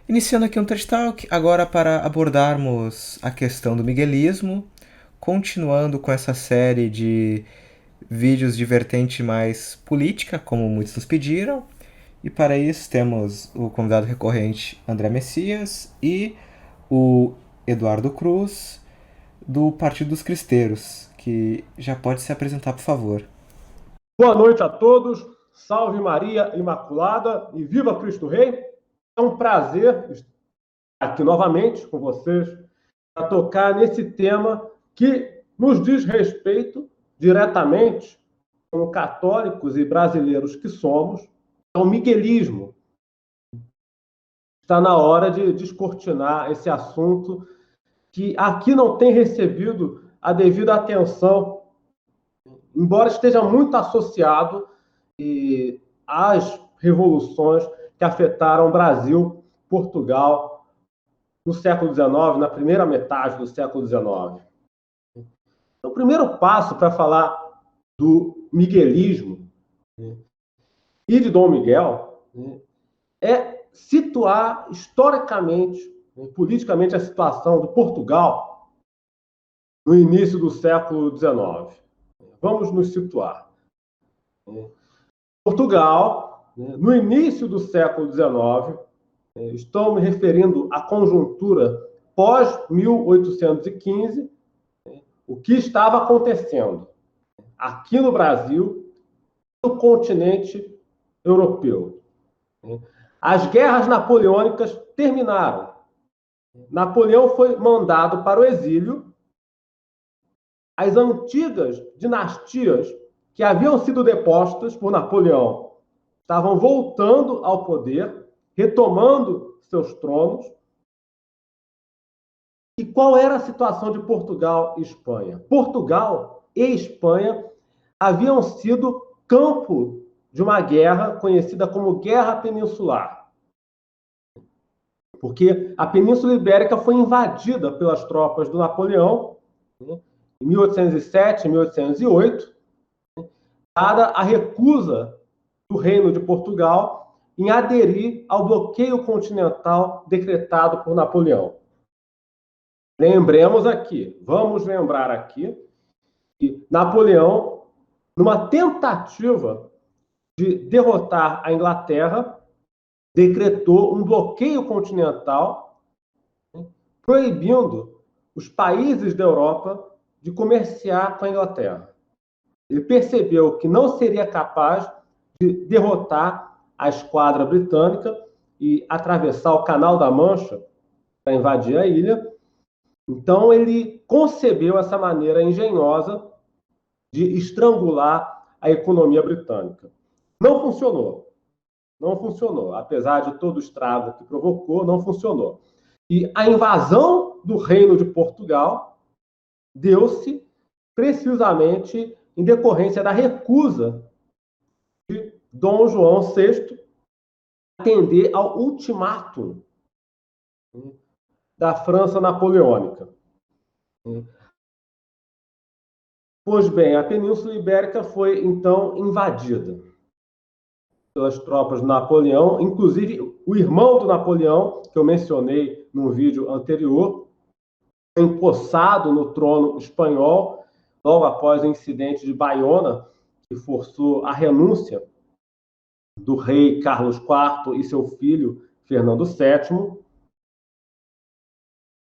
Iniciando aqui um TED Talk, agora para abordarmos a questão do miguelismo, continuando com essa série de vídeos de vertente mais política, como muitos nos pediram. E para isso temos o convidado recorrente André Messias e o Eduardo Cruz, do Partido dos Cristeiros, que já pode se apresentar, por favor. Boa noite a todos, salve Maria Imaculada e viva Cristo Rei. É um prazer estar aqui novamente com vocês para tocar nesse tema que nos diz respeito diretamente, como católicos e brasileiros que somos, ao miguelismo. Está na hora de descortinar esse assunto que aqui não tem recebido a devida atenção, embora esteja muito associado às revoluções que afetaram o Brasil, Portugal, no século XIX, na primeira metade do século XIX. Então, o primeiro passo para falar do miguelismo e de Dom Miguel é situar historicamente, politicamente, a situação do Portugal no início do século XIX. Vamos nos situar. Portugal, no início do século XIX, estou me referindo à conjuntura pós-1815, o que estava acontecendo aqui no Brasil, no continente europeu. As guerras napoleônicas terminaram. Napoleão foi mandado para o exílio. As antigas dinastias que haviam sido depostas por Napoleão estavam voltando ao poder, retomando seus tronos. E qual era a situação de Portugal e Espanha? Portugal e Espanha haviam sido campo de uma guerra conhecida como Guerra Peninsular. Porque a Península Ibérica foi invadida pelas tropas do Napoleão em 1807, 1808, dada a recusa do Reino de Portugal em aderir ao bloqueio continental decretado por Napoleão. Lembremos aqui, vamos lembrar aqui, que Napoleão, numa tentativa de derrotar a Inglaterra, decretou um bloqueio continental, proibindo os países da Europa de comerciar com a Inglaterra. Ele percebeu que não seria capaz de derrotar a esquadra britânica e atravessar o Canal da Mancha para invadir a ilha. Então, ele concebeu essa maneira engenhosa de estrangular a economia britânica. Não funcionou. Não funcionou. Apesar de todo o estrago que provocou, não funcionou. E a invasão do Reino de Portugal deu-se precisamente em decorrência da recusa de Dom João VI atender ao ultimátum da França napoleônica. Pois bem, a Península Ibérica foi, então, invadida pelas tropas de Napoleão, inclusive o irmão do Napoleão, que eu mencionei no vídeo anterior, empossado no trono espanhol, logo após o incidente de Baiona, que forçou a renúncia do rei Carlos IV e seu filho Fernando VII.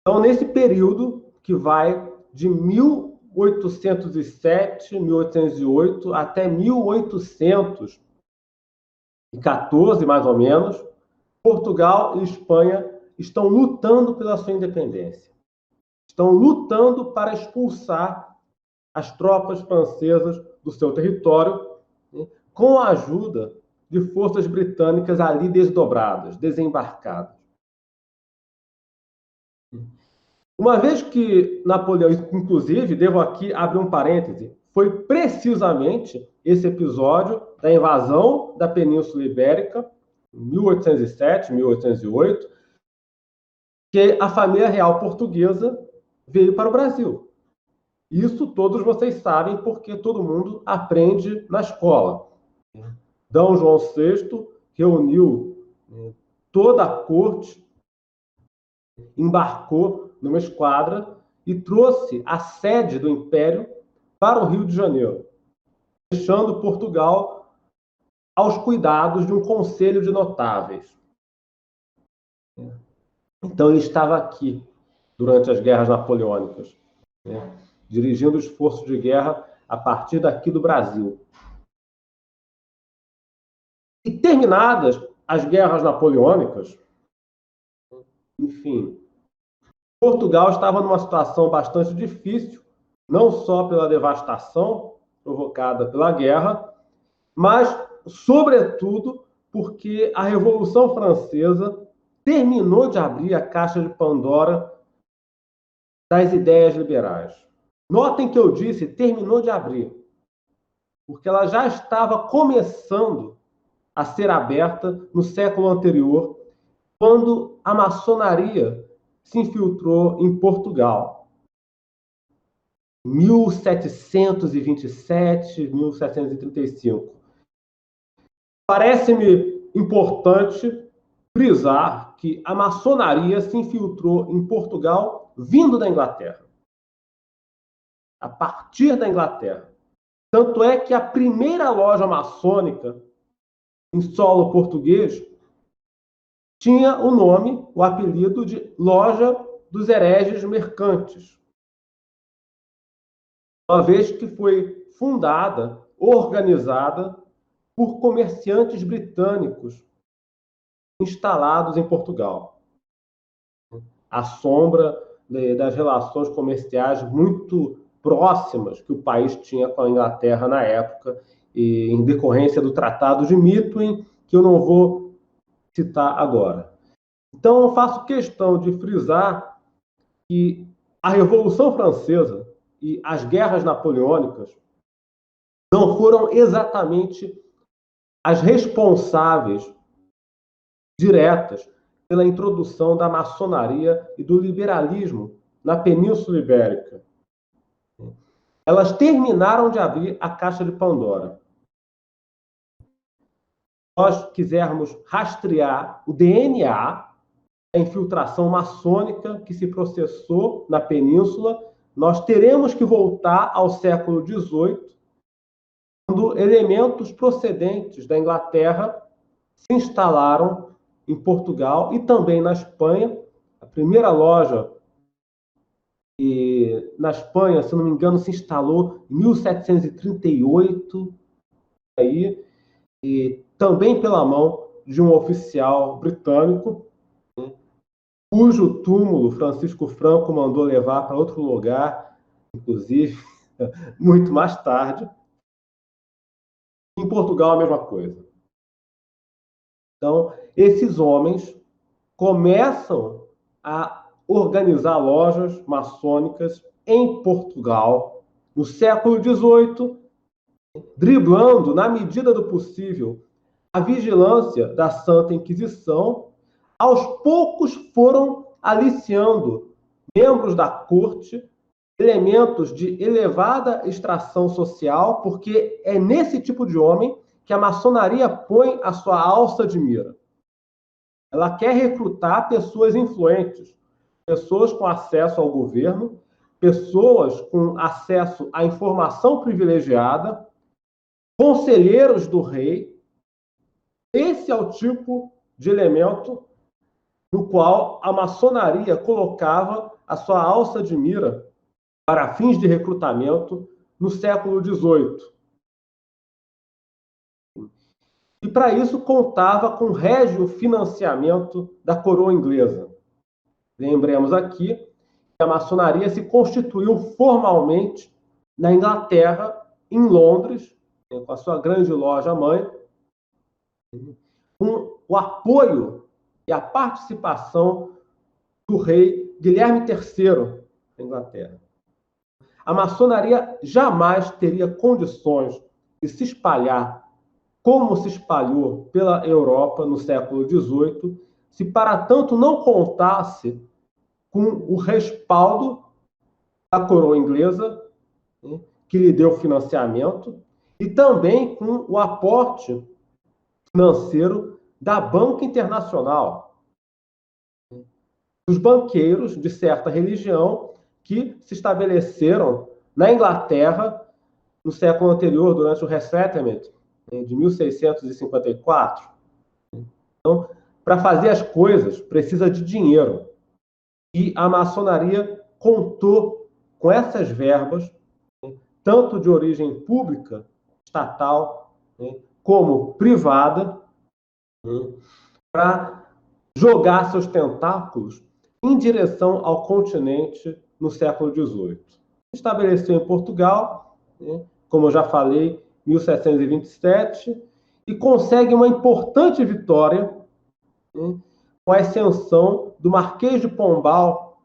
Então, nesse período que vai de 1807, 1808 até 1814, mais ou menos, Portugal e Espanha estão lutando pela sua independência. Estão lutando para expulsar as tropas francesas do seu território, com a ajuda de forças britânicas ali desdobradas, desembarcadas. Uma vez que Napoleão, inclusive, devo aqui abrir um parêntese, foi precisamente esse episódio da invasão da Península Ibérica, em 1807, 1808, que a família real portuguesa veio para o Brasil. Isso todos vocês sabem, porque todo mundo aprende na escola. D. João VI reuniu toda a corte embarcou numa esquadra e trouxe a sede do Império para o Rio de Janeiro, deixando Portugal aos cuidados de um conselho de notáveis. Então ele estava aqui durante as guerras napoleônicas, né, dirigindo o esforço de guerra a partir daqui do Brasil. E terminadas as guerras napoleônicas, enfim, Portugal estava numa situação bastante difícil, não só pela devastação provocada pela guerra, mas, sobretudo, porque a Revolução Francesa terminou de abrir a caixa de Pandora das ideias liberais. Notem que eu disse terminou de abrir, porque ela já estava começando a ser aberta no século anterior, quando a maçonaria se infiltrou em Portugal. 1727, 1735. Parece-me importante frisar que a maçonaria se infiltrou em Portugal vindo da Inglaterra. A partir da Inglaterra. Tanto é que a primeira loja maçônica em solo português tinha o nome, o apelido de Loja dos Hereges Mercantes, uma vez que foi fundada, organizada por comerciantes britânicos instalados em Portugal, à sombra das relações comerciais muito próximas que o país tinha com a Inglaterra na época, e em decorrência do Tratado de Methuen, que eu não vou citar agora. Então, eu faço questão de frisar que a Revolução Francesa e as guerras napoleônicas não foram exatamente as responsáveis diretas pela introdução da maçonaria e do liberalismo na Península Ibérica. Elas terminaram de abrir a caixa de Pandora. Se nós quisermos rastrear o DNA da infiltração maçônica que se processou na Península, nós teremos que voltar ao século XVIII, quando elementos procedentes da Inglaterra se instalaram em Portugal e também na Espanha. A primeira loja na Espanha, se não me engano, se instalou em 1738, aí, e também pela mão de um oficial britânico, cujo túmulo Francisco Franco mandou levar para outro lugar, inclusive, muito mais tarde. Em Portugal, a mesma coisa. Então, esses homens começam a organizar lojas maçônicas em Portugal, no século XVIII, driblando, na medida do possível, a vigilância da Santa Inquisição. Aos poucos foram aliciando membros da corte, elementos de elevada extração social, porque é nesse tipo de homem que a maçonaria põe a sua alça de mira. Ela quer recrutar pessoas influentes, pessoas com acesso ao governo, pessoas com acesso à informação privilegiada, conselheiros do rei. Esse é o tipo de elemento no qual a maçonaria colocava a sua alça de mira para fins de recrutamento no século XVIII. E para isso contava com régio financiamento da coroa inglesa. Lembremos aqui que a maçonaria se constituiu formalmente na Inglaterra, em Londres, com a sua grande loja-mãe, com o apoio e a participação do rei Guilherme III da Inglaterra. A maçonaria jamais teria condições de se espalhar como se espalhou pela Europa no século XVIII, se para tanto não contasse com o respaldo da coroa inglesa, que lhe deu financiamento, e também com o aporte financeiro da Banca Internacional, os banqueiros de certa religião que se estabeleceram na Inglaterra no século anterior, durante o Resettlement, de 1654. Então, para fazer as coisas, precisa de dinheiro. E a maçonaria contou com essas verbas, tanto de origem pública, estatal, como privada, para jogar seus tentáculos em direção ao continente no século XVIII. Estabeleceu em Portugal, como eu já falei, 1727, e consegue uma importante vitória com a ascensão do Marquês de Pombal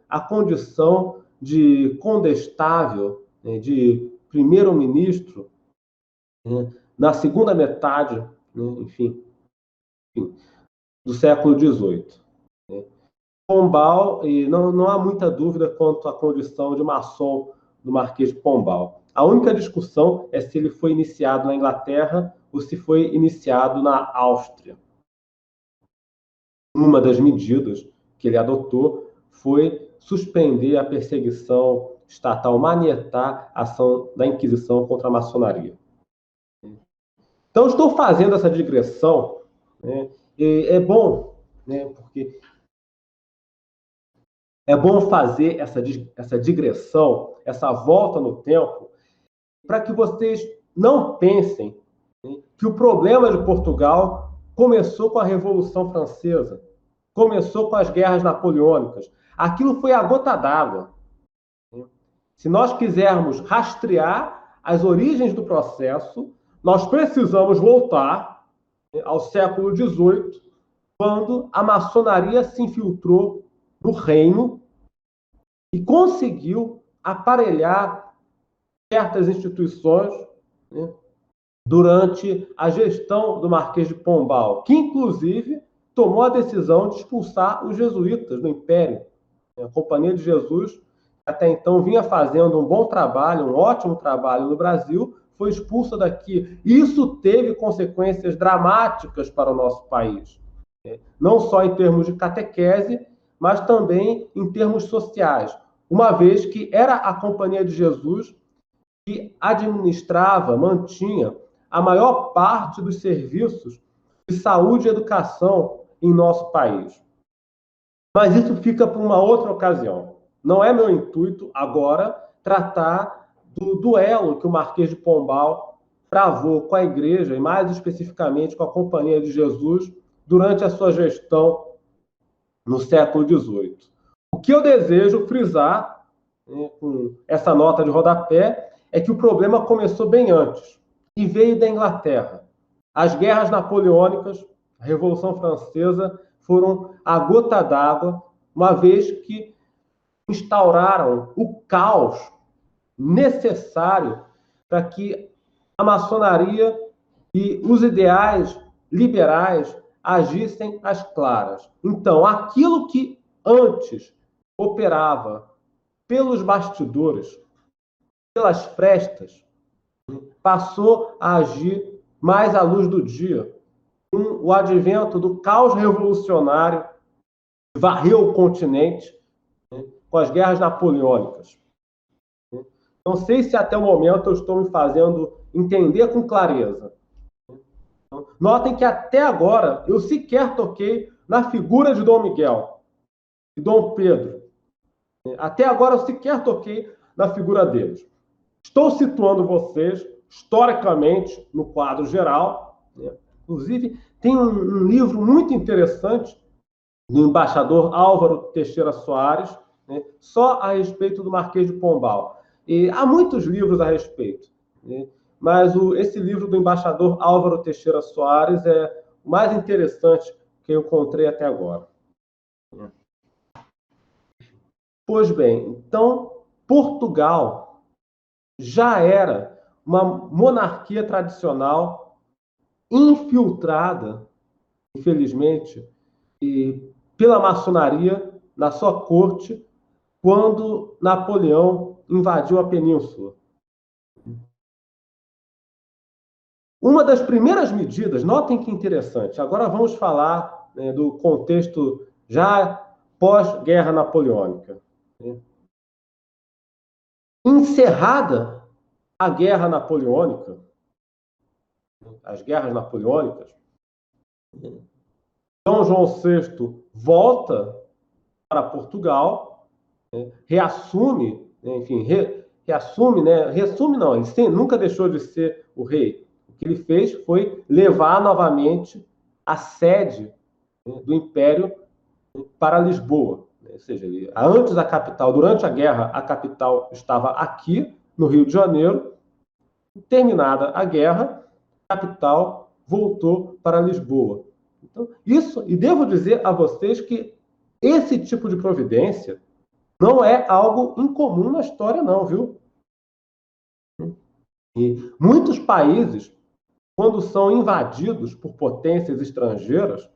à condição de condestável, de primeiro-ministro, na segunda metade, enfim, do século XVIII. Pombal, e não há muita dúvida quanto à condição de maçom do Marquês de Pombal. A única discussão é se ele foi iniciado na Inglaterra ou se foi iniciado na Áustria. Uma das medidas que ele adotou foi suspender a perseguição estatal, manietar a ação da Inquisição contra a maçonaria. Então, estou fazendo essa digressão, é bom, porque é bom fazer essa digressão, essa volta no tempo, para que vocês não pensem que o problema de Portugal começou com a Revolução Francesa, começou com as guerras napoleônicas. Aquilo foi a gota d'água. Se nós quisermos rastrear as origens do processo, nós precisamos voltar ao século XVIII, quando a maçonaria se infiltrou no reino e conseguiu aparelhar certas instituições durante a gestão do Marquês de Pombal, que, inclusive, tomou a decisão de expulsar os jesuítas do Império. A Companhia de Jesus, até então, vinha fazendo um bom trabalho, um ótimo trabalho no Brasil, foi expulsa daqui. Isso teve consequências dramáticas para o nosso país. Não só em termos de catequese, mas também em termos sociais. Uma vez que era a Companhia de Jesus que administrava, mantinha a maior parte dos serviços de saúde e educação em nosso país. Mas isso fica para uma outra ocasião. Não é meu intuito agora tratar do duelo que o Marquês de Pombal travou com a Igreja, e mais especificamente com a Companhia de Jesus, durante a sua gestão no século XVIII. O que eu desejo frisar, com essa nota de rodapé, é que o problema começou bem antes e veio da Inglaterra. As guerras napoleônicas, a Revolução Francesa, foram a gota d'água, uma vez que instauraram o caos necessário para que a maçonaria e os ideais liberais agissem às claras. Então, aquilo que antes operava pelos bastidores, pelas frestas, passou a agir mais à luz do dia. Com o advento do caos revolucionário que varreu o continente, com as guerras napoleônicas. Não sei se até o momento eu estou me fazendo entender com clareza. Notem que até agora eu sequer toquei na figura de Dom Miguel e Dom Pedro. Até agora eu sequer toquei na figura deles. Estou situando vocês historicamente no quadro geral. Inclusive, tem um livro muito interessante do embaixador Álvaro Teixeira Soares, só a respeito do Marquês de Pombal. E há muitos livros a respeito, mas esse livro do embaixador Álvaro Teixeira Soares é o mais interessante que eu encontrei até agora. Pois bem, então, Portugal já era uma monarquia tradicional infiltrada, infelizmente, pela maçonaria na sua corte, quando Napoleão invadiu a península. Uma das primeiras medidas, notem que interessante, agora vamos falar do contexto já pós-guerra napoleônica. Encerrada a guerra napoleônica, as guerras napoleônicas, Dom João VI volta para Portugal, reassume, enfim, reassume, reassume não, ele nunca deixou de ser o rei. O que ele fez foi levar novamente a sede do Império para Lisboa. Ou seja, antes da capital, durante a guerra, a capital estava aqui, no Rio de Janeiro. Terminada a guerra, a capital voltou para Lisboa. Então, isso, e devo dizer a vocês que esse tipo de providência não é algo incomum na história, não, viu? E muitos países, quando são invadidos por potências estrangeiras,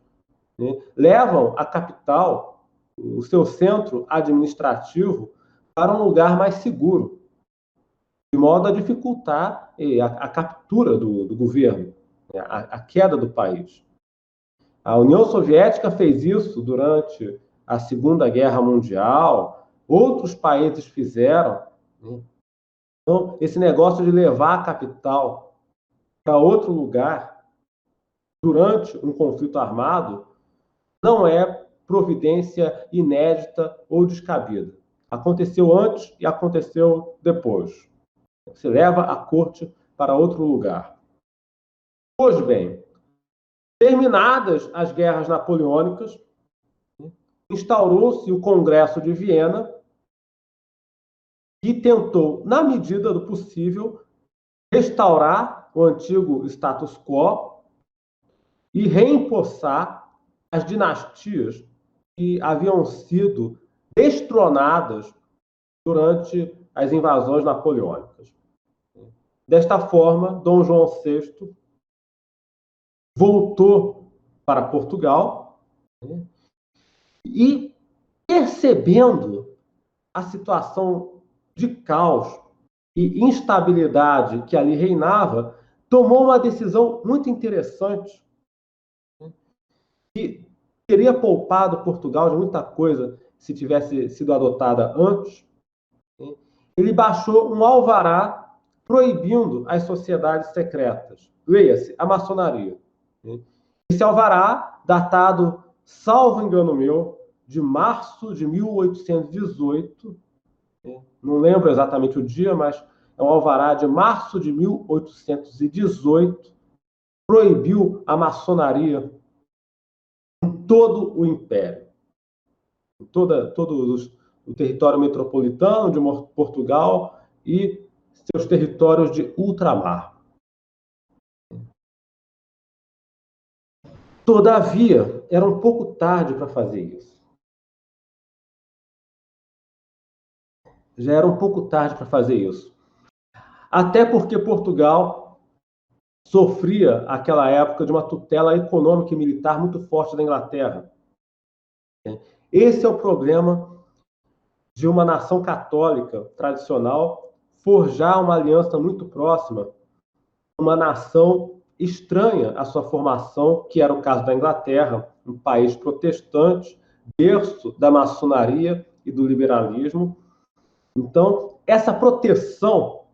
levam a capital, o seu centro administrativo, para um lugar mais seguro, de modo a dificultar a captura do governo, a queda do país. A União Soviética fez isso durante a Segunda Guerra Mundial, outros países fizeram. Então, esse negócio de levar a capital para outro lugar durante um conflito armado não é providência inédita ou descabida. Aconteceu antes e aconteceu depois. Você leva a corte para outro lugar. Pois bem, terminadas as guerras napoleônicas, instaurou-se o Congresso de Viena e tentou, na medida do possível, restaurar o antigo status quo e reempossar as dinastias que haviam sido destronadas durante as invasões napoleônicas. Desta forma, Dom João VI voltou para Portugal e, percebendo a situação de caos e instabilidade que ali reinava, tomou uma decisão muito interessante que teria poupado Portugal de muita coisa se tivesse sido adotada antes. Ele baixou um alvará proibindo as sociedades secretas. Leia-se, a maçonaria. Esse alvará, datado, salvo engano meu, de março de 1818, não lembro exatamente o dia, mas é um alvará de março de 1818, proibiu a maçonaria em todo o Império, em todo o território metropolitano de Portugal e seus territórios de ultramar. Todavia, era um pouco tarde para fazer isso. Já era um pouco tarde para fazer isso. Até porque Portugal sofria, naquela época, de uma tutela econômica e militar muito forte da Inglaterra. Esse é o problema de uma nação católica tradicional forjar uma aliança muito próxima com uma nação estranha à sua formação, que era o caso da Inglaterra, um país protestante, berço da maçonaria e do liberalismo. Então, essa proteção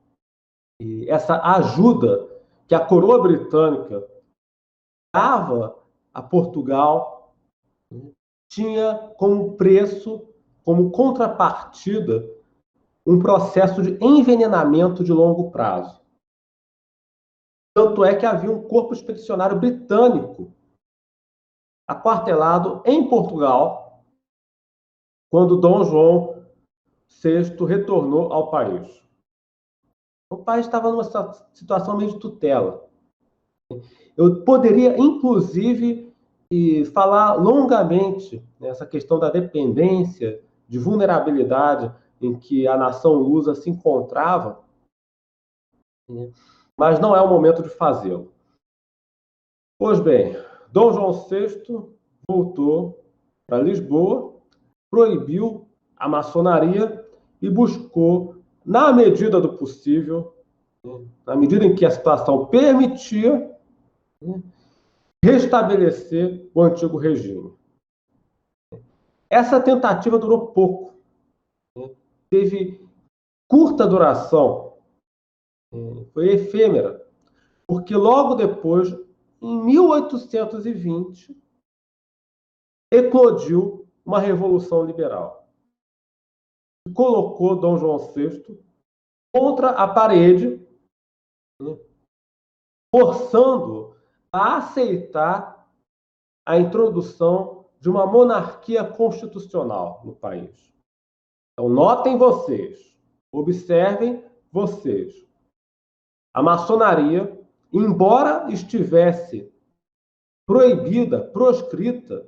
e essa ajuda que a coroa britânica dava a Portugal tinha como preço, como contrapartida, um processo de envenenamento de longo prazo. Tanto é que havia um corpo expedicionário britânico aquartelado em Portugal quando Dom João VI retornou ao país. O país estava numa situação meio de tutela. Eu poderia, inclusive, falar longamente nessa questão da dependência, de vulnerabilidade em que a nação lusa se encontrava, mas não é o momento de fazê-lo. Pois bem, Dom João VI voltou para Lisboa, proibiu a maçonaria e buscou, na medida do possível, na medida em que a situação permitia, restabelecer o antigo regime. Essa tentativa durou pouco, né? Teve curta duração, foi efêmera, porque logo depois, em 1820, eclodiu uma revolução liberal, que colocou Dom João VI contra a parede, né, forçando a aceitar a introdução de uma monarquia constitucional no país. Então, notem vocês, observem vocês. A maçonaria, embora estivesse proibida, proscrita,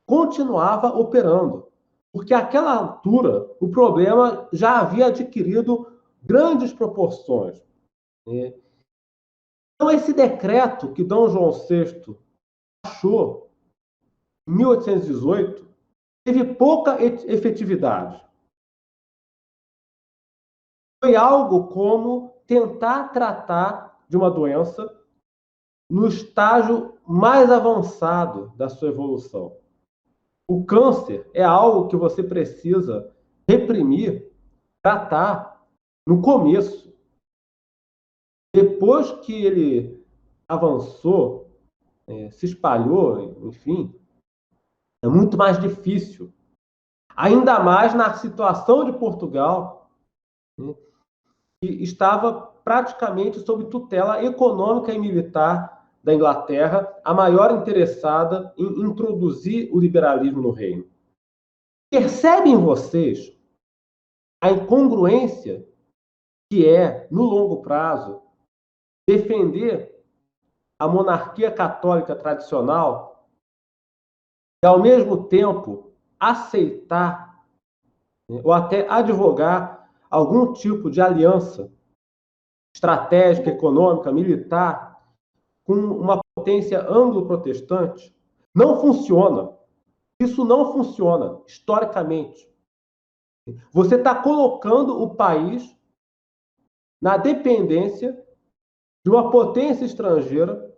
continuava operando, porque àquela altura o problema já havia adquirido grandes proporções. Então, esse decreto que Dom João VI achou em 1818 teve pouca efetividade. Foi algo como tentar tratar de uma doença no estágio mais avançado da sua evolução. O câncer é algo que você precisa reprimir, tratar no começo. Depois que ele avançou, se espalhou, enfim, é muito mais difícil. Ainda mais na situação de Portugal, né, que estava praticamente sob tutela econômica e militar da Inglaterra, a maior interessada em introduzir o liberalismo no reino. Percebem vocês a incongruência que é, no longo prazo, defender a monarquia católica tradicional e, ao mesmo tempo, aceitar, né, ou até advogar algum tipo de aliança estratégica, econômica, militar com uma potência anglo-protestante? Não funciona. Isso não funciona historicamente. Você está colocando o país na dependência de uma potência estrangeira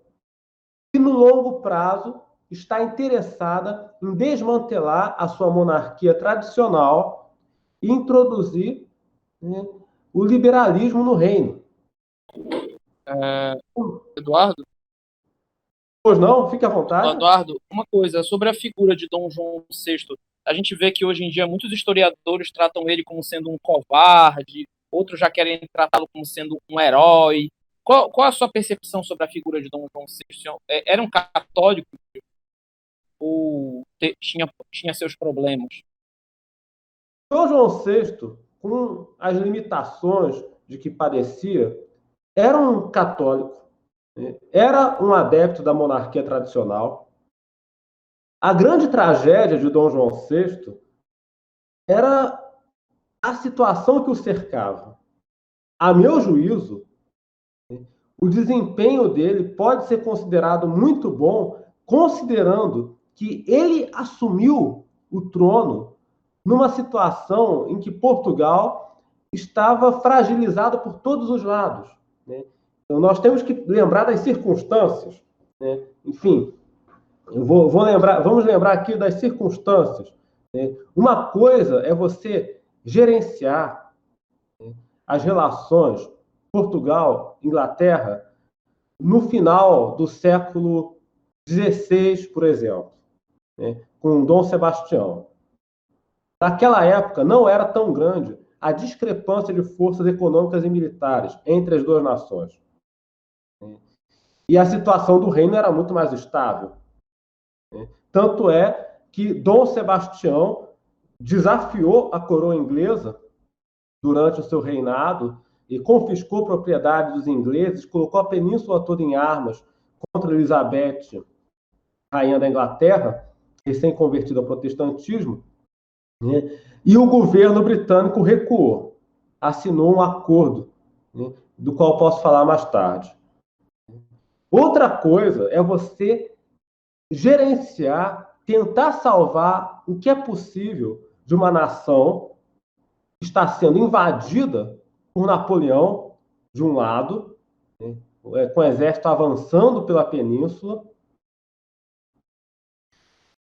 que, no longo prazo, está interessada em desmantelar a sua monarquia tradicional e introduzir, né, o liberalismo no reino. É, Eduardo, Pois não? Fique à vontade. Eduardo, uma coisa sobre a figura de Dom João VI. A gente vê que hoje em dia muitos historiadores tratam ele como sendo um covarde, outros já querem tratá-lo como sendo um herói. Qual a sua percepção sobre a figura de Dom João VI? Era um católico ou tinha seus problemas? Dom João VI, com as limitações de que parecia, era um católico, né? Era um adepto da monarquia tradicional. A grande tragédia de Dom João VI era a situação que o cercava. A meu juízo, o desempenho dele pode ser considerado muito bom, considerando que ele assumiu o trono numa situação em que Portugal estava fragilizado por todos os lados, né? Então, nós temos que lembrar das circunstâncias, né? Enfim, vamos lembrar aqui das circunstâncias, né? Uma coisa é você gerenciar, né, as relações Portugal-Inglaterra no final do século XVI, por exemplo, né, com Dom Sebastião. Naquela época, não era tão grande a discrepância de forças econômicas e militares entre as duas nações. E a situação do reino era muito mais estável. Tanto é que Dom Sebastião desafiou a coroa inglesa durante o seu reinado e confiscou propriedades dos ingleses, colocou a península toda em armas contra Elizabeth, rainha da Inglaterra, recém-convertida ao protestantismo, né? E o governo britânico recuou, assinou um acordo, né, do qual posso falar mais tarde. Outra coisa é você gerenciar, tentar salvar o que é possível de uma nação que está sendo invadida por Napoleão, de um lado, né, com o exército avançando pela península,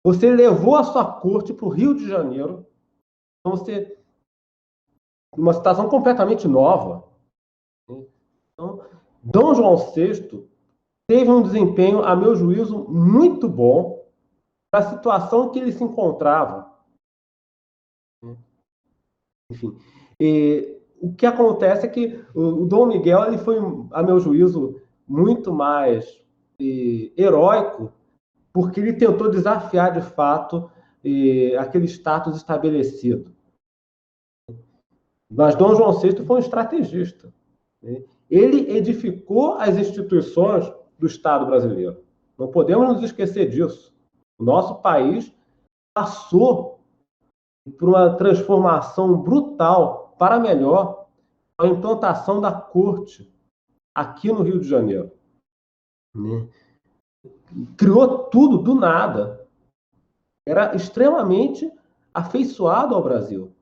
Você levou a sua corte para o Rio de Janeiro, então você, uma situação completamente nova. Então, Dom João VI teve um desempenho, a meu juízo, muito bom para a situação que ele se encontrava. Enfim, o que acontece é que o Dom Miguel ele foi, a meu juízo, muito mais heróico, porque ele tentou desafiar, de fato, aquele status estabelecido. Mas Dom João VI foi um estrategista. Ele edificou as instituições do Estado brasileiro. Não podemos nos esquecer disso. O nosso país passou por uma transformação brutal para melhor a implantação da corte aqui no Rio de Janeiro. Criou tudo do nada. Era extremamente afeiçoado ao Brasil.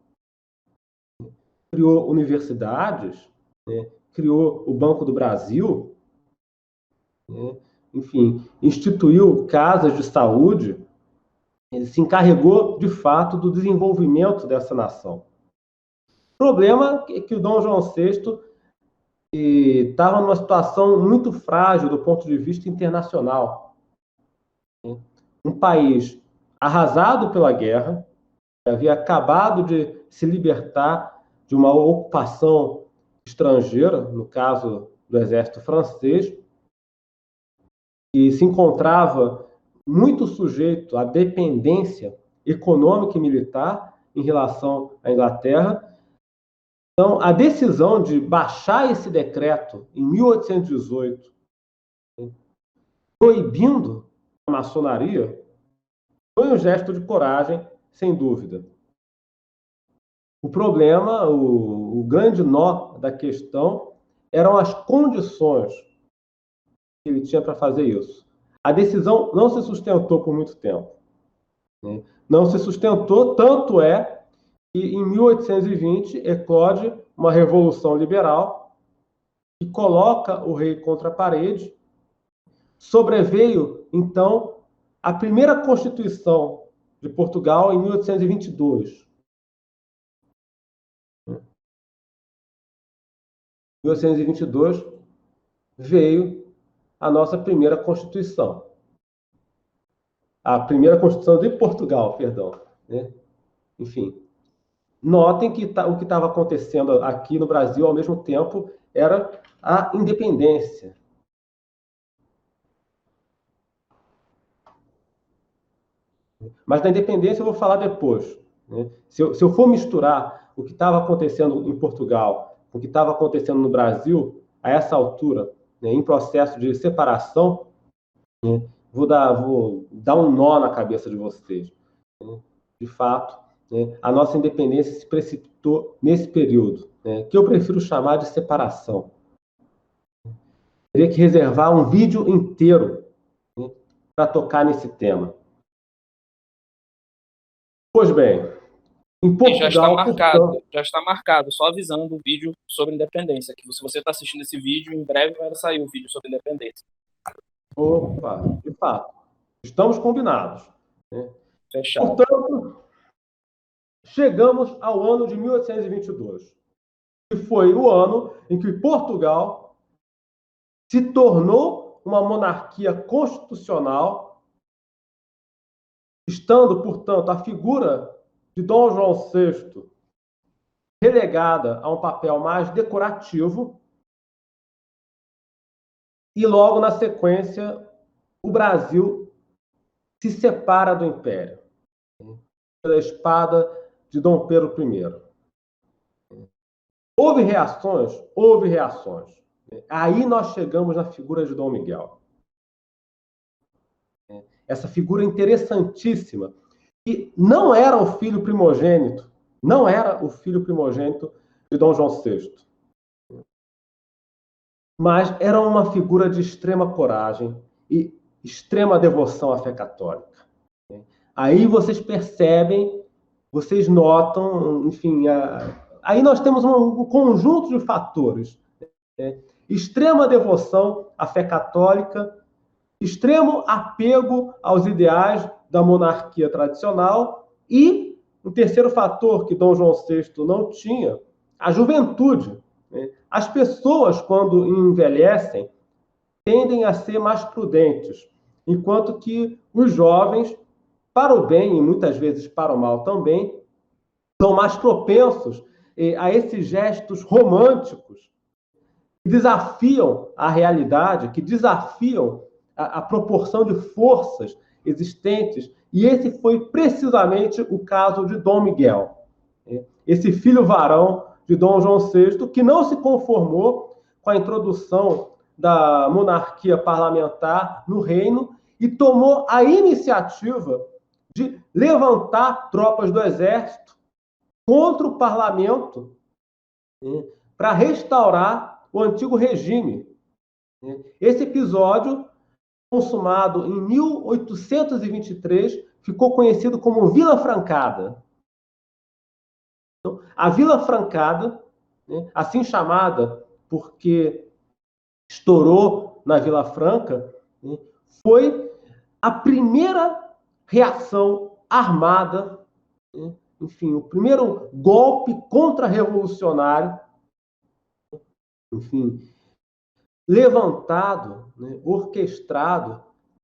Criou universidades, criou o Banco do Brasil, enfim, instituiu casas de saúde. Ele se encarregou, de fato, do desenvolvimento dessa nação. O problema é que o Dom João VI estava numa situação muito frágil do ponto de vista internacional. Um país arrasado pela guerra, que havia acabado de se libertar de uma ocupação estrangeira, no caso do exército francês, e se encontrava muito sujeito à dependência econômica e militar em relação à Inglaterra. Então, a decisão de baixar esse decreto em 1818, proibindo a maçonaria, foi um gesto de coragem, sem dúvida. O problema, o grande nó da questão, eram as condições que ele tinha para fazer isso. A decisão não se sustentou por muito tempo. Não se sustentou, tanto é que em 1820 eclode uma revolução liberal que coloca o rei contra a parede. Sobreveio, então, a primeira Constituição de Portugal em 1822. Em 1822 veio a nossa primeira Constituição. A primeira Constituição de Portugal, perdão. Enfim, notem que o que estava acontecendo aqui no Brasil, ao mesmo tempo, era a independência. Mas da independência eu vou falar depois. Se eu for misturar o que estava acontecendo em Portugal com o que estava acontecendo no Brasil, a essa altura, em processo de separação, vou dar um nó na cabeça de vocês. De fato, a nossa independência se precipitou nesse período, que eu prefiro chamar de separação. Teria que reservar um vídeo inteiro para tocar nesse tema. Pois bem, em Portugal... Já está marcado, só avisando o vídeo sobre independência, que se você está assistindo esse vídeo, em breve vai sair o vídeo sobre independência. Opa, de fato, estamos combinados. Fechado. Portanto, chegamos ao ano de 1822, que foi o ano em que Portugal se tornou uma monarquia constitucional, estando, portanto, a figura de Dom João VI relegada a um papel mais decorativo, e logo na sequência o Brasil se separa do Império pela espada de Dom Pedro I. Houve reações? Houve reações. Aí nós chegamos na figura de Dom Miguel. Essa figura interessantíssima, que não era o filho primogênito, não era o filho primogênito de Dom João VI. Mas era uma figura de extrema coragem e extrema devoção à fé católica. Aí vocês percebem, vocês notam, enfim, aí nós temos um conjunto de fatores. Extrema devoção à fé católica, extremo apego aos ideais da monarquia tradicional e um terceiro fator que Dom João VI não tinha, a juventude. As pessoas, quando envelhecem, tendem a ser mais prudentes, enquanto que os jovens, para o bem e muitas vezes para o mal também, são mais propensos a esses gestos românticos que desafiam a realidade, que desafiam a proporção de forças existentes. E esse foi precisamente o caso de Dom Miguel, esse filho varão de Dom João VI, que não se conformou com a introdução da monarquia parlamentar no reino e tomou a iniciativa de levantar tropas do exército contra o parlamento para restaurar o antigo regime. Esse episódio, consumado em 1823, ficou conhecido como Vila Francada. Então, a Vila Francada, assim chamada porque estourou na Vila Franca, foi a primeira reação armada, enfim, o primeiro golpe contra-revolucionário, enfim, levantado, orquestrado,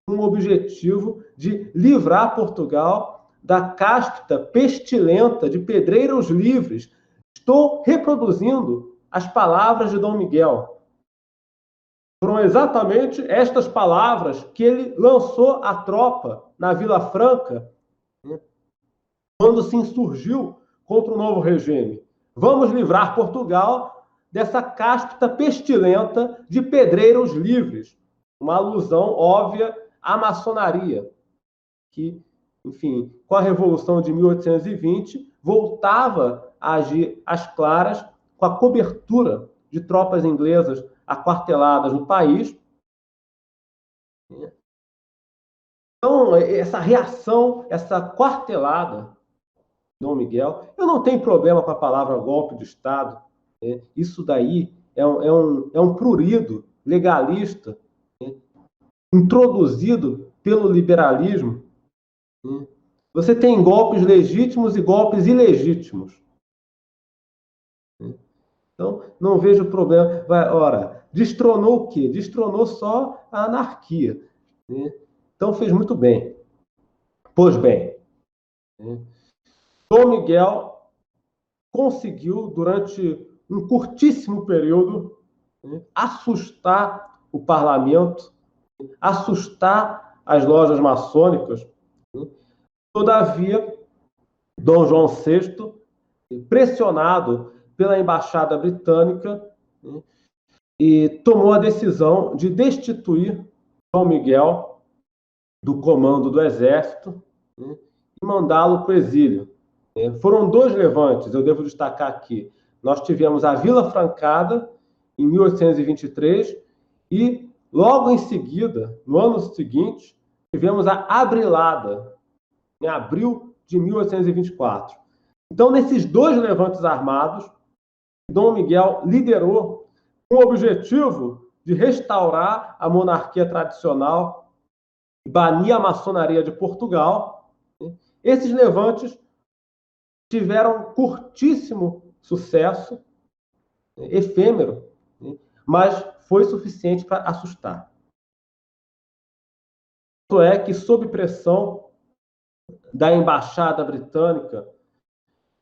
com o objetivo de livrar Portugal da cáspita pestilenta de pedreiros livres. Estou reproduzindo as palavras de Dom Miguel. Foram exatamente estas palavras que ele lançou à tropa na Vila Franca, quando se insurgiu contra o novo regime. Vamos livrar Portugal dessa cáspita pestilenta de pedreiros livres. Uma alusão óbvia à maçonaria, que, enfim, com a Revolução de 1820, voltava a agir às claras com a cobertura de tropas inglesas aquarteladas no país. Então, essa reação, essa quartelada, Dom Miguel, eu não tenho problema com a palavra golpe de Estado. Isso daí é um prurido legalista, introduzido pelo liberalismo. Você tem golpes legítimos e golpes ilegítimos. Então, não vejo problema. Ora, destronou o quê? Destronou só a anarquia. Então, fez muito bem. Pois bem, Dom Miguel conseguiu, durante um curtíssimo período, assustar o parlamento, assustar as lojas maçônicas. Todavia, Dom João VI, pressionado pela embaixada britânica, e tomou a decisão de destituir Dom Miguel do comando do exército e mandá-lo para o exílio. Foram dois levantes, eu devo destacar aqui. Nós tivemos a Vila Francada, em 1823, e logo em seguida, no ano seguinte, tivemos a Abrilada, em abril de 1824. Então, nesses dois levantes armados, Dom Miguel liderou com o objetivo de restaurar a monarquia tradicional, banir a maçonaria de Portugal. Esses levantes tiveram curtíssimo sucesso, efêmero, mas foi suficiente para assustar. Tanto é que, sob pressão da embaixada britânica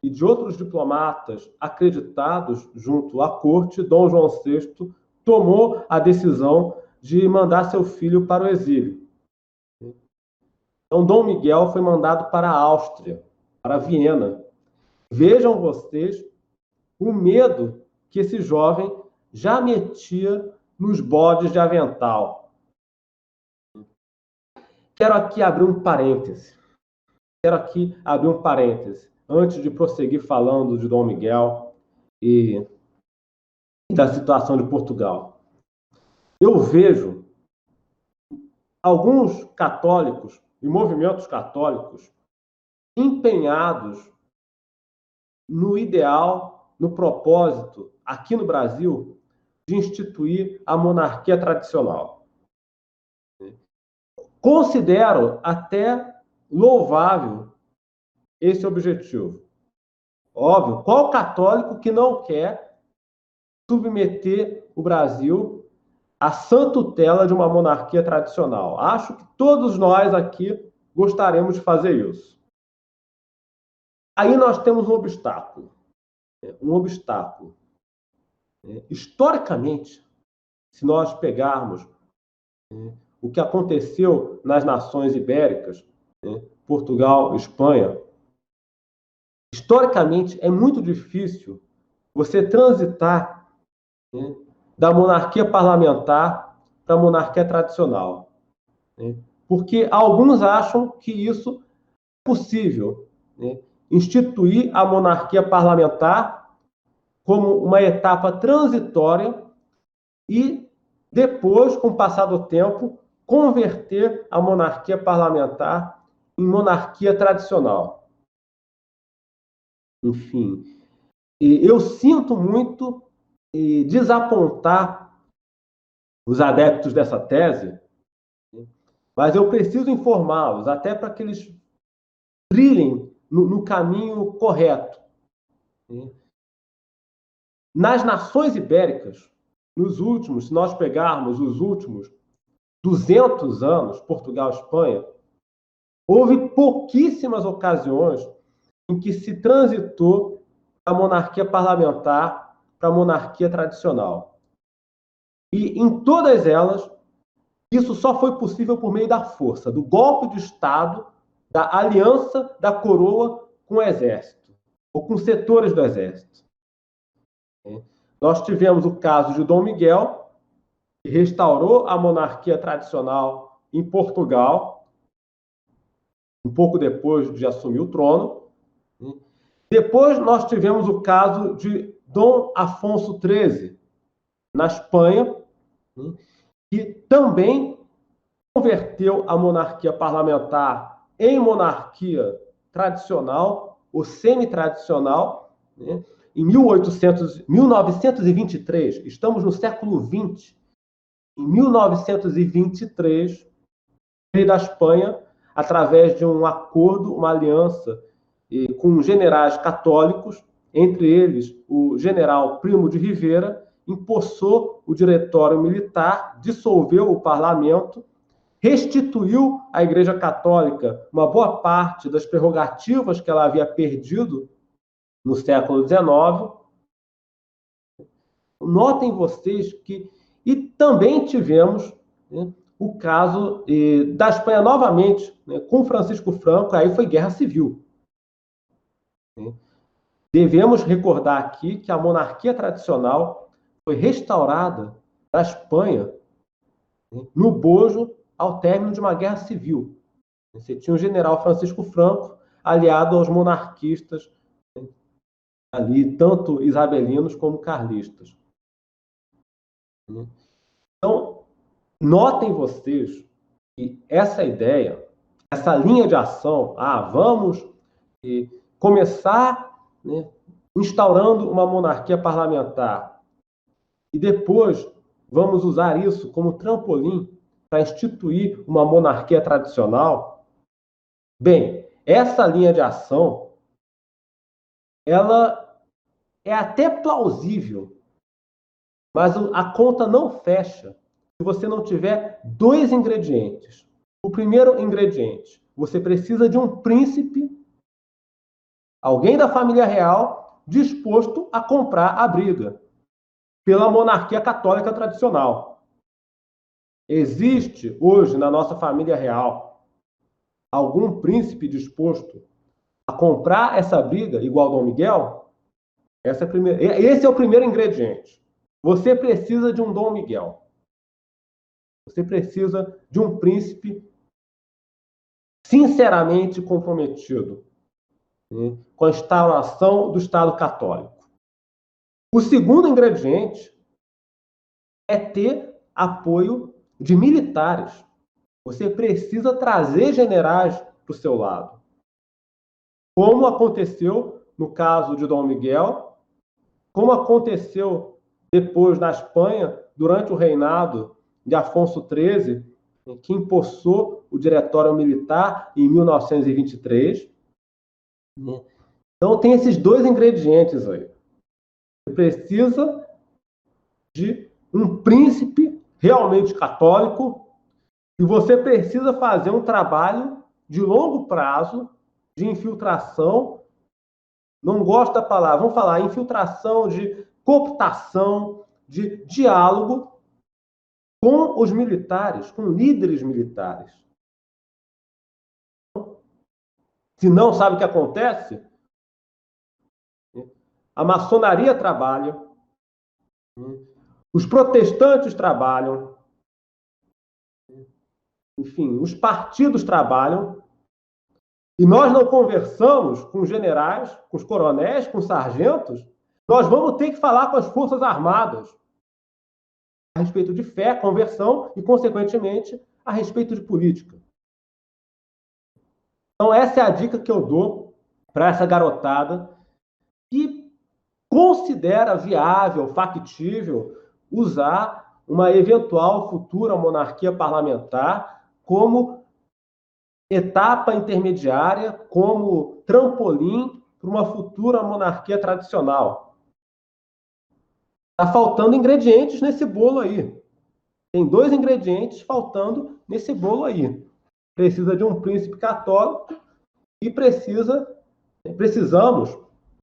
e de outros diplomatas acreditados junto à corte, Dom João VI tomou a decisão de mandar seu filho para o exílio. Então, Dom Miguel foi mandado para a Áustria, para Viena. Vejam vocês o medo que esse jovem já metia nos bodes de avental. Quero aqui abrir um parêntese. Antes de prosseguir falando de Dom Miguel e da situação de Portugal. Eu vejo alguns católicos e movimentos católicos empenhados no ideal, no propósito, aqui no Brasil, de instituir a monarquia tradicional. Considero até louvável esse objetivo. Óbvio, qual católico que não quer submeter o Brasil à sã tutela de uma monarquia tradicional? Acho que todos nós aqui gostaríamos de fazer isso. Aí nós temos um obstáculo. Um obstáculo. Historicamente, se nós pegarmos o que aconteceu nas nações ibéricas, Portugal, Espanha, historicamente é muito difícil você transitar da monarquia parlamentar para a monarquia tradicional. Porque alguns acham que isso é possível, instituir a monarquia parlamentar como uma etapa transitória e depois, com o passar do tempo, converter a monarquia parlamentar em monarquia tradicional. Enfim, eu sinto muito desapontar os adeptos dessa tese, mas eu preciso informá-los, até para que eles trilhem no caminho correto. Nas nações ibéricas, se nós pegarmos os últimos 200 anos, Portugal e Espanha, houve pouquíssimas ocasiões em que se transitou da monarquia parlamentar para a monarquia tradicional. E em todas elas, isso só foi possível por meio da força, do golpe de Estado, da aliança da coroa com o exército, ou com setores do exército. Nós tivemos o caso de Dom Miguel, que restaurou a monarquia tradicional em Portugal, um pouco depois de assumir o trono. Depois nós tivemos o caso de Dom Afonso XIII, na Espanha, que também converteu a monarquia parlamentar em monarquia tradicional, ou semi-tradicional, em 1923, estamos no século XX, em 1923, o rei da Espanha, através de um acordo, uma aliança com generais católicos, entre eles o general Primo de Rivera, empossou o diretório militar, dissolveu o parlamento, restituiu à Igreja Católica uma boa parte das prerrogativas que ela havia perdido no século XIX. Notem vocês que... E também tivemos o caso da Espanha novamente, com Francisco Franco, aí foi guerra civil. Devemos recordar aqui que a monarquia tradicional foi restaurada na Espanha no bojo ao término de uma guerra civil. Você tinha o general Francisco Franco aliado aos monarquistas ali, tanto isabelinos como carlistas. Então, notem vocês que essa ideia, essa linha de ação, vamos começar instaurando uma monarquia parlamentar e depois vamos usar isso como trampolim para instituir uma monarquia tradicional. Bem, essa linha de ação, ela é até plausível, mas a conta não fecha se você não tiver dois ingredientes. O primeiro ingrediente, você precisa de um príncipe, alguém da família real, disposto a comprar a briga pela monarquia católica tradicional. Existe hoje na nossa família real algum príncipe disposto a comprar essa briga igual Dom Miguel? Esse é o primeiro ingrediente. Você precisa de um Dom Miguel. Você precisa de um príncipe sinceramente comprometido com a instauração do Estado católico. O segundo ingrediente é ter apoio de militares. Você precisa trazer generais para o seu lado. Como aconteceu no caso de Dom Miguel, como aconteceu depois na Espanha, durante o reinado de Afonso XIII, que empossou o Diretório Militar em 1923. Então, tem esses dois ingredientes aí. Você precisa de um príncipe realmente católico e você precisa fazer um trabalho de longo prazo de infiltração. Não gosto da palavra, vamos falar infiltração, de cooptação, de diálogo com os militares, com líderes militares. Se não, sabe o que acontece? A maçonaria trabalha, os protestantes trabalham, enfim, os partidos trabalham, e nós não conversamos com os generais, com os coronéis, com os sargentos, nós vamos ter que falar com as Forças Armadas a respeito de fé, conversão e, consequentemente, a respeito de política. Então, essa é a dica que eu dou para essa garotada que considera viável, factível, usar uma eventual futura monarquia parlamentar como etapa intermediária, como trampolim para uma futura monarquia tradicional. Está faltando ingredientes nesse bolo aí. Tem dois ingredientes faltando nesse bolo aí. Precisa de um príncipe católico e precisamos,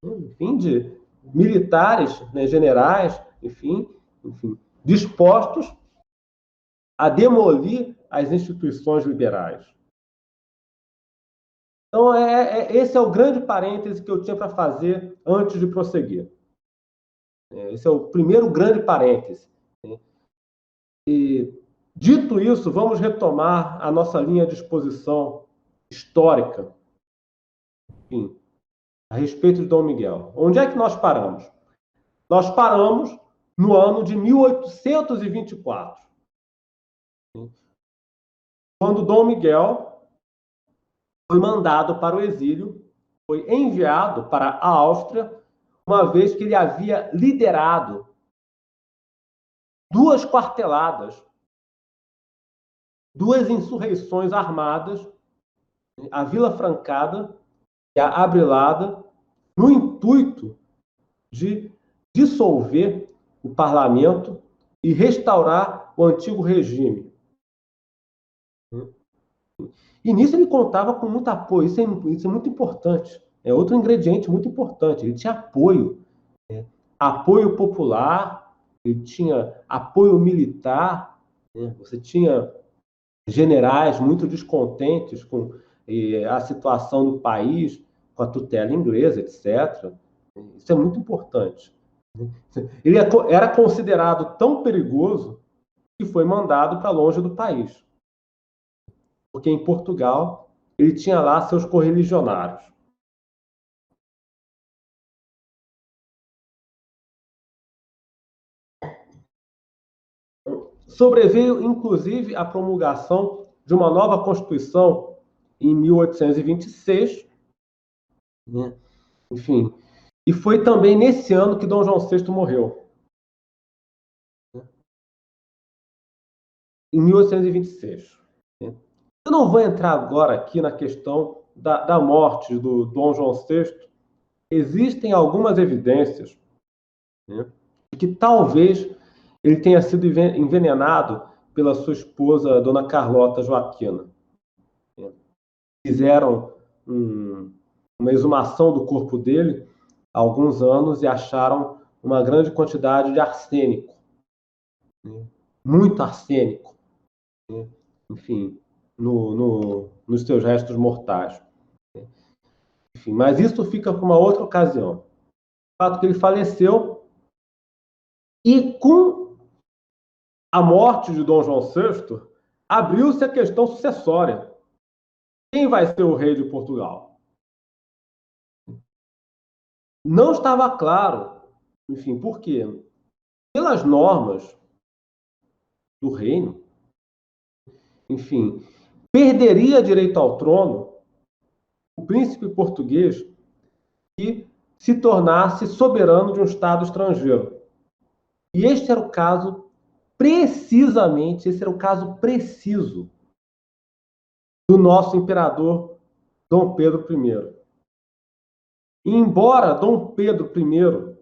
enfim, de militares, né, generais, enfim, dispostos a demolir as instituições liberais. Então, esse é o grande parêntese que eu tinha para fazer antes de prosseguir. Esse é o primeiro grande parêntese. E, dito isso, vamos retomar a nossa linha de exposição histórica, enfim, a respeito de Dom Miguel. Onde é que nós paramos? Nós paramos no ano de 1824, quando Dom Miguel foi mandado para o exílio, foi enviado para a Áustria, uma vez que ele havia liderado duas quarteladas, duas insurreições armadas, a Vila Francada e a Abrilada, no intuito de dissolver o parlamento e restaurar o antigo regime. E nisso ele contava com muito apoio, isso é muito importante. É outro ingrediente muito importante. Ele tinha apoio, apoio popular, ele tinha apoio militar, você tinha generais muito descontentes com a situação do país, com a tutela inglesa, etc. Isso é muito importante. Ele era considerado tão perigoso que foi mandado para longe do país. Porque em Portugal ele tinha lá seus correligionários. Sobreveio, inclusive, a promulgação de uma nova Constituição em 1826, né? Enfim, e foi também nesse ano que Dom João VI morreu. Em 1826. Eu não vou entrar agora aqui na questão da morte do Dom João VI. Existem algumas evidências, né, de que talvez ele tenha sido envenenado pela sua esposa, Dona Carlota Joaquina. Fizeram uma exumação do corpo dele há alguns anos e acharam uma grande quantidade de arsênico. Muito arsênico. Enfim, nos seus restos mortais. Enfim, mas isso fica para uma outra ocasião. O fato que ele faleceu e com a morte de Dom João VI, abriu-se a questão sucessória. Quem vai ser o rei de Portugal? Não estava claro. Enfim, por quê? Pelas normas do reino, enfim, perderia direito ao trono o príncipe português que se tornasse soberano de um Estado estrangeiro. E este era o caso, precisamente, esse era o caso preciso do nosso imperador Dom Pedro I. E embora Dom Pedro I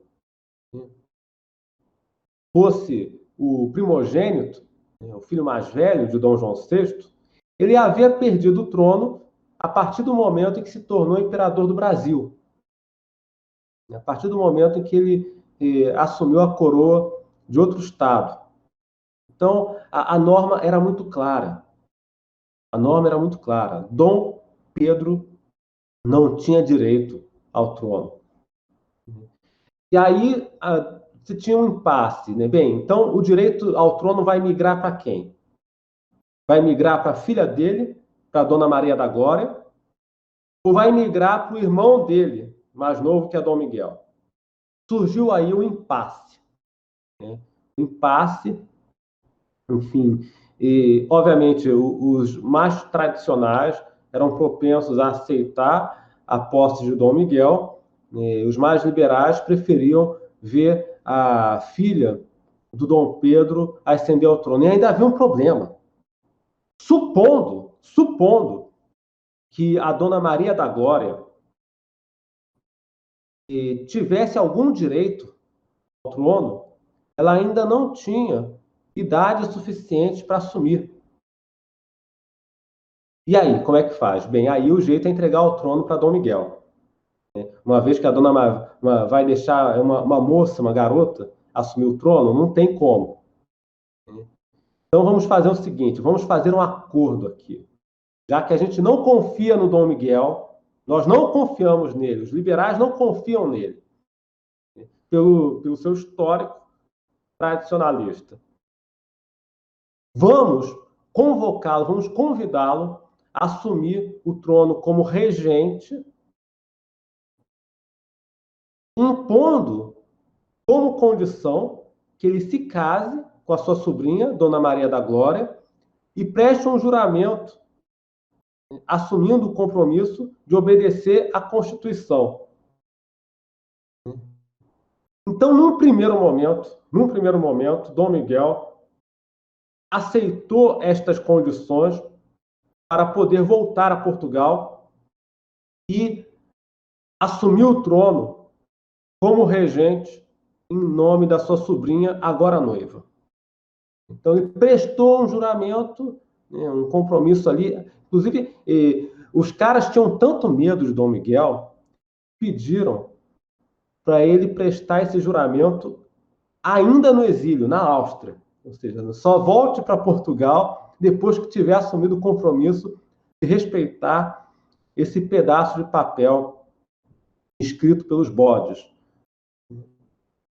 fosse o primogênito, o filho mais velho de Dom João VI, ele havia perdido o trono a partir do momento em que se tornou imperador do Brasil. A partir do momento em que ele assumiu a coroa de outro estado. Então, a norma era muito clara. A norma era muito clara. Dom Pedro não tinha direito ao trono. E aí se tinha um impasse, né? Bem, então o direito ao trono vai migrar para quem? Vai migrar para a filha dele, para a Dona Maria da Glória, ou vai migrar para o irmão dele, mais novo, que é Dom Miguel? Surgiu aí um impasse. Né? Um impasse, enfim, e obviamente os mais tradicionais eram propensos a aceitar a posse de Dom Miguel, os mais liberais preferiam ver a filha do Dom Pedro ascender ao trono. E ainda havia um problema. Supondo que a Dona Maria da Glória tivesse algum direito ao trono, ela ainda não tinha idade suficiente para assumir. E aí, como é que faz? Bem, aí o jeito é entregar o trono para Dom Miguel. Uma vez que a dona vai deixar uma moça, uma garota, assumir o trono, não tem como. Então vamos fazer o seguinte, vamos fazer um acordo aqui. Já que a gente não confia no Dom Miguel, nós não confiamos nele, os liberais não confiam nele, pelo seu histórico tradicionalista. Vamos convocá-lo, vamos convidá-lo a assumir o trono como regente, impondo como condição que ele se case com a sua sobrinha, Dona Maria da Glória, e preste um juramento, assumindo o compromisso de obedecer à Constituição. Então, num primeiro momento, Dom Miguel aceitou estas condições para poder voltar a Portugal e assumir o trono como regente em nome da sua sobrinha, agora noiva. Então, ele prestou um juramento, um compromisso ali. Inclusive, os caras tinham tanto medo de Dom Miguel, pediram para ele prestar esse juramento ainda no exílio, na Áustria. Ou seja, só volte para Portugal depois que tiver assumido o compromisso de respeitar esse pedaço de papel escrito pelos bodes.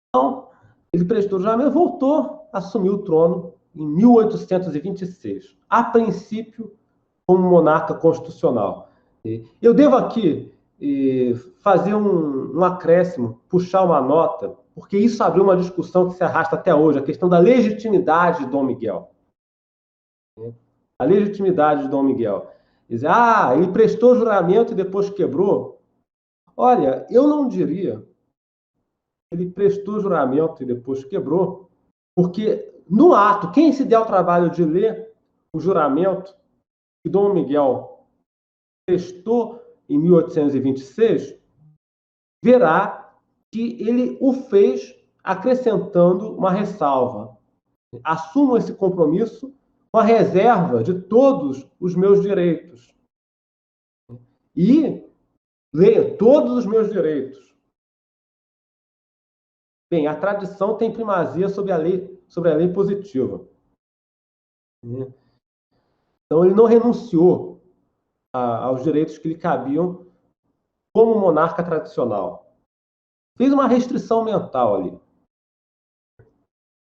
Então, ele prestou o juramento e voltou a assumir o trono em 1826, a princípio como monarca constitucional. Eu devo aqui fazer um acréscimo, puxar uma nota, porque isso abriu uma discussão que se arrasta até hoje, a questão da legitimidade de Dom Miguel. A legitimidade de Dom Miguel. Dizer, ele prestou juramento e depois quebrou. Olha, eu não diria que ele prestou juramento e depois quebrou, porque no ato, quem se der o trabalho de ler o juramento que Dom Miguel prestou em 1826, verá que ele o fez acrescentando uma ressalva. Assumo esse compromisso com a reserva de todos os meus direitos. E leia todos os meus direitos. Bem, a tradição tem primazia sobre a lei positiva. Então, ele não renunciou aos direitos que lhe cabiam como monarca tradicional. Fez uma restrição mental ali.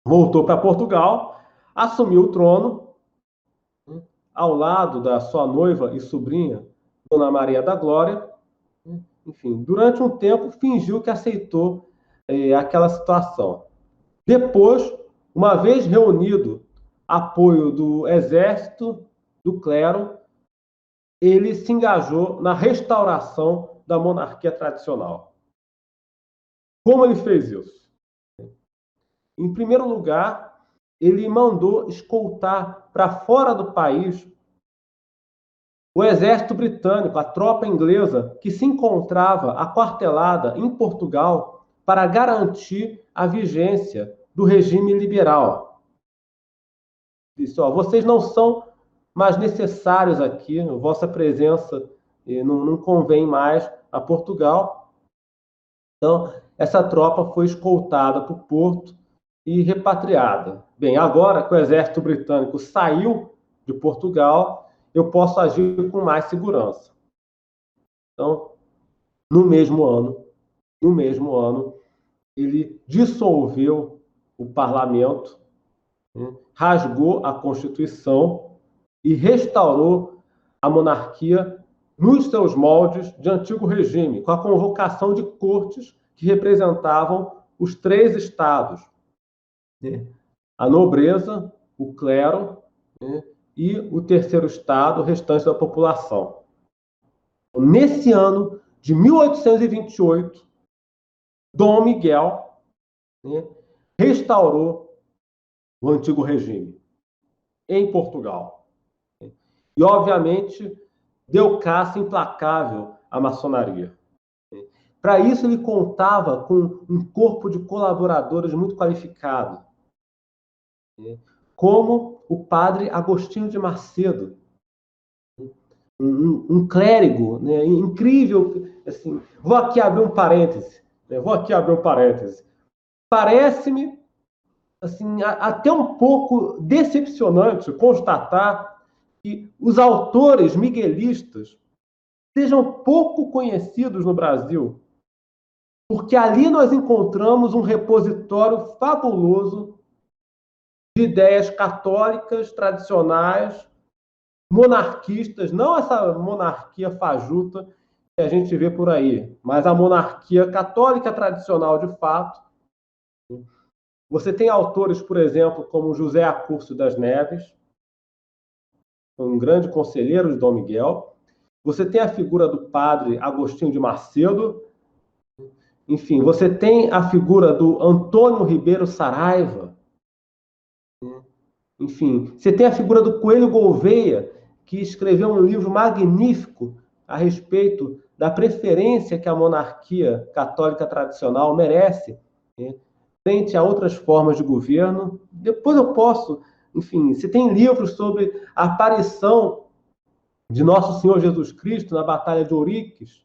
Voltou para Portugal, assumiu o trono, ao lado da sua noiva e sobrinha, Dona Maria da Glória. Enfim, durante um tempo, fingiu que aceitou aquela situação. Depois, uma vez reunido apoio do exército, do clero, ele se engajou na restauração da monarquia tradicional. Como ele fez isso? Em primeiro lugar, ele mandou escoltar para fora do país o exército britânico, a tropa inglesa, que se encontrava aquartelada em Portugal para garantir a vigência do regime liberal. Disse, vocês não são mais necessários aqui, vossa presença não convém mais a Portugal. Então, essa tropa foi escoltada para o porto e repatriada. Bem, agora que o exército britânico saiu de Portugal, eu posso agir com mais segurança. Então, no mesmo ano, ele dissolveu o parlamento, rasgou a Constituição e restaurou a monarquia nos seus moldes de antigo regime, com a convocação de cortes que representavam os 3 estados, a nobreza, o clero, e o terceiro estado, o restante da população. Nesse ano de 1828, Dom Miguel restaurou o antigo regime em Portugal. E, obviamente, deu caça implacável à maçonaria. Para isso, ele contava com um corpo de colaboradores muito qualificado, como o padre Agostinho de Macedo, um clérigo, incrível. Assim, vou aqui abrir um parêntese. Parece-me assim, até um pouco decepcionante constatar que os autores miguelistas sejam pouco conhecidos no Brasil, porque ali nós encontramos um repositório fabuloso de ideias católicas tradicionais, monarquistas, não essa monarquia fajuta que a gente vê por aí, mas a monarquia católica tradicional de fato. Você tem autores, por exemplo, como José Acurso das Neves, um grande conselheiro de Dom Miguel. Você tem a figura do padre Agostinho de Macedo. Enfim, você tem a figura do Antônio Ribeiro Saraiva. Enfim, você tem a figura do Coelho Gouveia, que escreveu um livro magnífico a respeito da preferência que a monarquia católica tradicional merece, frente a outras formas de governo. Depois eu posso, enfim, você tem livros sobre a aparição de Nosso Senhor Jesus Cristo na Batalha de Ouriques,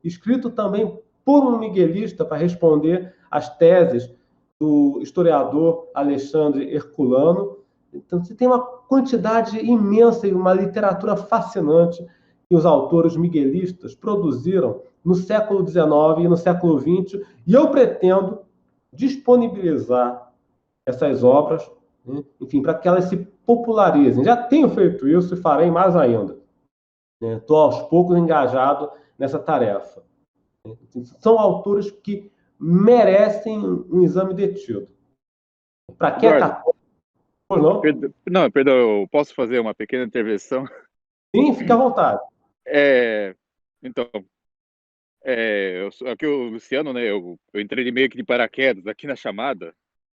escrito também por um miguelista para responder às teses do historiador Alexandre Herculano. Então, você tem uma quantidade imensa e uma literatura fascinante que os autores miguelistas produziram no século XIX e no século XX, e eu pretendo disponibilizar essas obras, enfim, para que elas se popularizem. Já tenho feito isso e farei mais ainda. Estou aos poucos engajado nessa tarefa. São autores que merecem um exame detido. Para quem é católico, não, perdão, eu posso fazer uma pequena intervenção? Sim, fica à vontade. Então, aqui o Luciano, né? Eu entrei meio que de paraquedas aqui na chamada.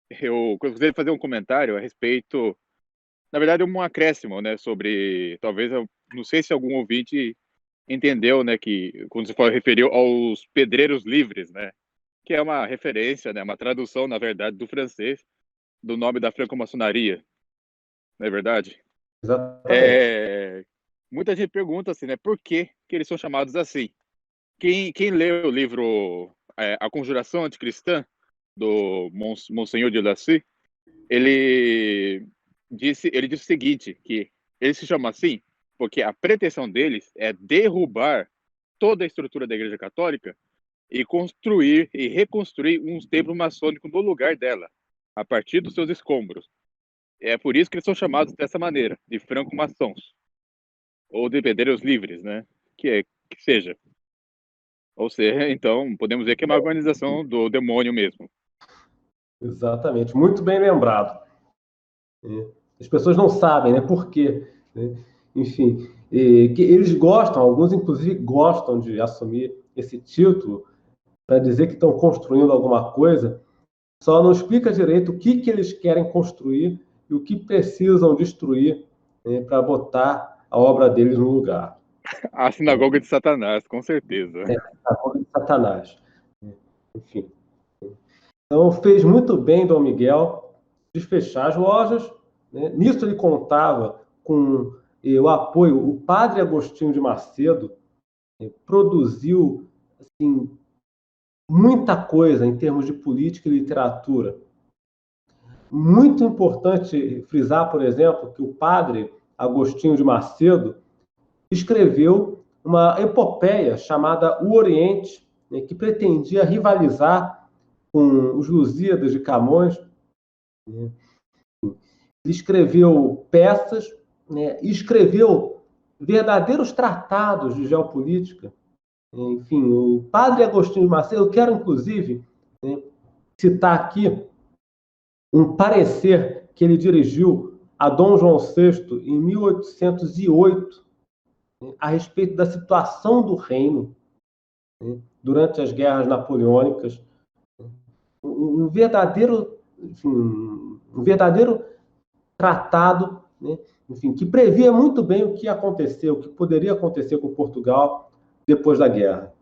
Eu gostaria de fazer um comentário a respeito, na verdade, um acréscimo, né? Sobre, talvez, eu não sei se algum ouvinte entendeu, né? Que quando você referiu aos pedreiros livres, né? Que é uma referência, né? Uma tradução, na verdade, do francês, do nome da franco-maçonaria, não é verdade? Exatamente. Muita gente pergunta assim, né? Por que eles são chamados assim? Quem lê o livro A Conjuração Anticristã, do Monsenhor de Lacy, ele disse o seguinte, que eles se chamam assim porque a pretensão deles é derrubar toda a estrutura da Igreja Católica e construir e reconstruir um templo maçônico no lugar dela, a partir dos seus escombros. É por isso que eles são chamados dessa maneira, de franco-maçons, ou de pedreiros livres, né? Que seja. Ou seja, então, podemos dizer que é uma organização do demônio mesmo. Exatamente, muito bem lembrado. As pessoas não sabem, né, por quê. Enfim, que eles gostam, alguns inclusive gostam de assumir esse título para dizer que estão construindo alguma coisa, só não explica direito o que eles querem construir e o que precisam destruir, para botar a obra deles no lugar. A sinagoga de Satanás, com certeza. A sinagoga de Satanás. Enfim. Então, fez muito bem Dom Miguel desfechar as lojas, né? Nisso ele contava com o apoio. O padre Agostinho de Macedo produziu assim, muita coisa em termos de política e literatura. Muito importante frisar, por exemplo, que o padre Agostinho de Macedo escreveu uma epopeia chamada O Oriente, né, que pretendia rivalizar com os Lusíadas de Camões. Né. Ele escreveu peças, né, e escreveu verdadeiros tratados de geopolítica. Enfim, o padre Agostinho de Macedo, eu quero, inclusive, né, citar aqui um parecer que ele dirigiu a Dom João VI em 1808, né, a respeito da situação do reino, né, durante as guerras napoleônicas. Um verdadeiro, enfim, um verdadeiro tratado, né, enfim, que previa muito bem o que aconteceu, o que poderia acontecer com Portugal depois da guerra.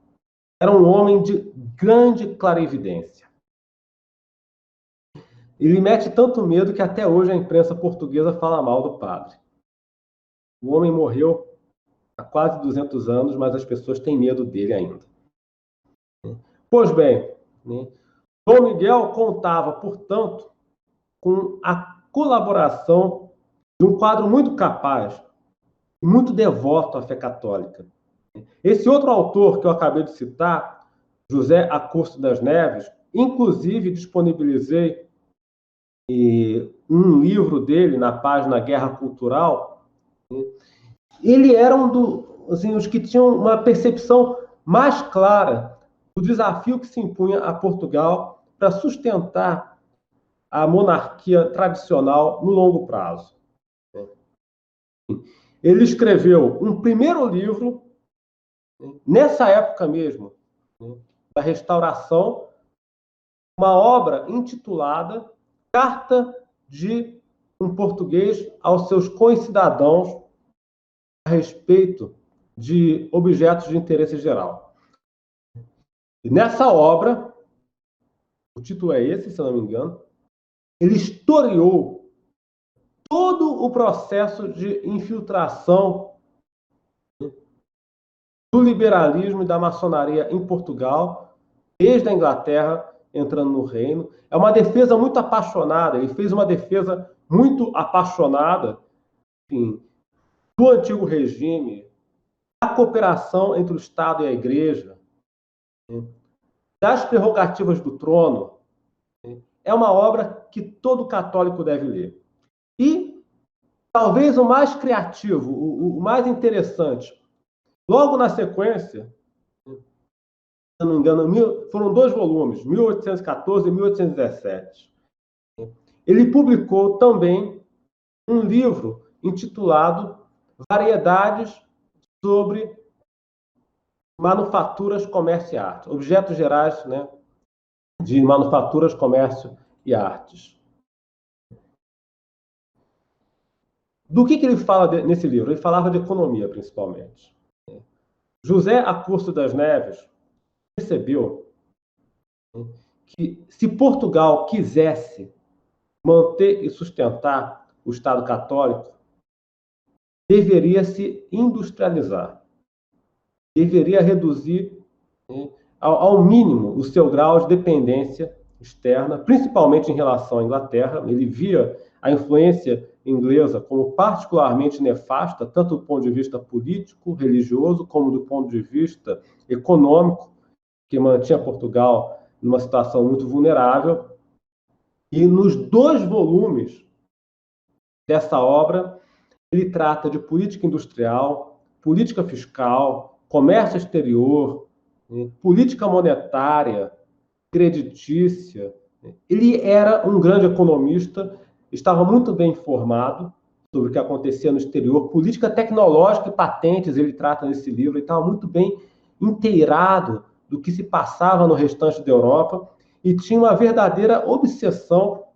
Era um homem de grande clarividência. Ele mete tanto medo que até hoje a imprensa portuguesa fala mal do padre. O homem morreu há quase 200 anos, mas as pessoas têm medo dele ainda. Pois bem, né, Dom Miguel contava, portanto, com a colaboração de um quadro muito capaz e muito devoto à fé católica. Esse outro autor que eu acabei de citar, José Acurso das Neves, inclusive disponibilizei um livro dele na página Guerra Cultural. Ele era assim, os que tinham uma percepção mais clara do desafio que se impunha a Portugal para sustentar a monarquia tradicional no longo prazo. Ele escreveu um primeiro livro, nessa época mesmo, da Restauração, uma obra intitulada Carta de um Português aos seus concidadãos a respeito de objetos de interesse geral. E nessa obra, o título é esse, se eu não me engano, ele historiou todo o processo de infiltração do liberalismo e da maçonaria em Portugal, desde a Inglaterra, entrando no reino. É uma defesa muito apaixonada, ele fez uma defesa muito apaixonada, enfim, do antigo regime, da cooperação entre o Estado e a Igreja, das prerrogativas do trono. É uma obra que todo católico deve ler. E, talvez o mais criativo, o mais interessante, logo na sequência, se não me engano, foram 2 volumes, 1814 e 1817. Ele publicou também um livro intitulado Variedades sobre Manufaturas, Comércio e Arte. Objetos gerais, né, de manufaturas, comércio e artes. Do que ele fala nesse livro? Ele falava de economia, principalmente. José Acurso das Neves percebeu que, se Portugal quisesse manter e sustentar o Estado católico, deveria se industrializar. Deveria reduzir, né, ao mínimo o seu grau de dependência externa, principalmente em relação à Inglaterra. Ele via a influência inglesa como particularmente nefasta, tanto do ponto de vista político, religioso, como do ponto de vista econômico, que mantinha Portugal numa situação muito vulnerável. E nos 2 volumes dessa obra, ele trata de política industrial, política fiscal, comércio exterior, política monetária, creditícia. Ele era um grande economista, estava muito bem informado sobre o que acontecia no exterior, política tecnológica e patentes ele trata nesse livro, ele estava muito bem inteirado do que se passava no restante da Europa e tinha uma verdadeira obsessão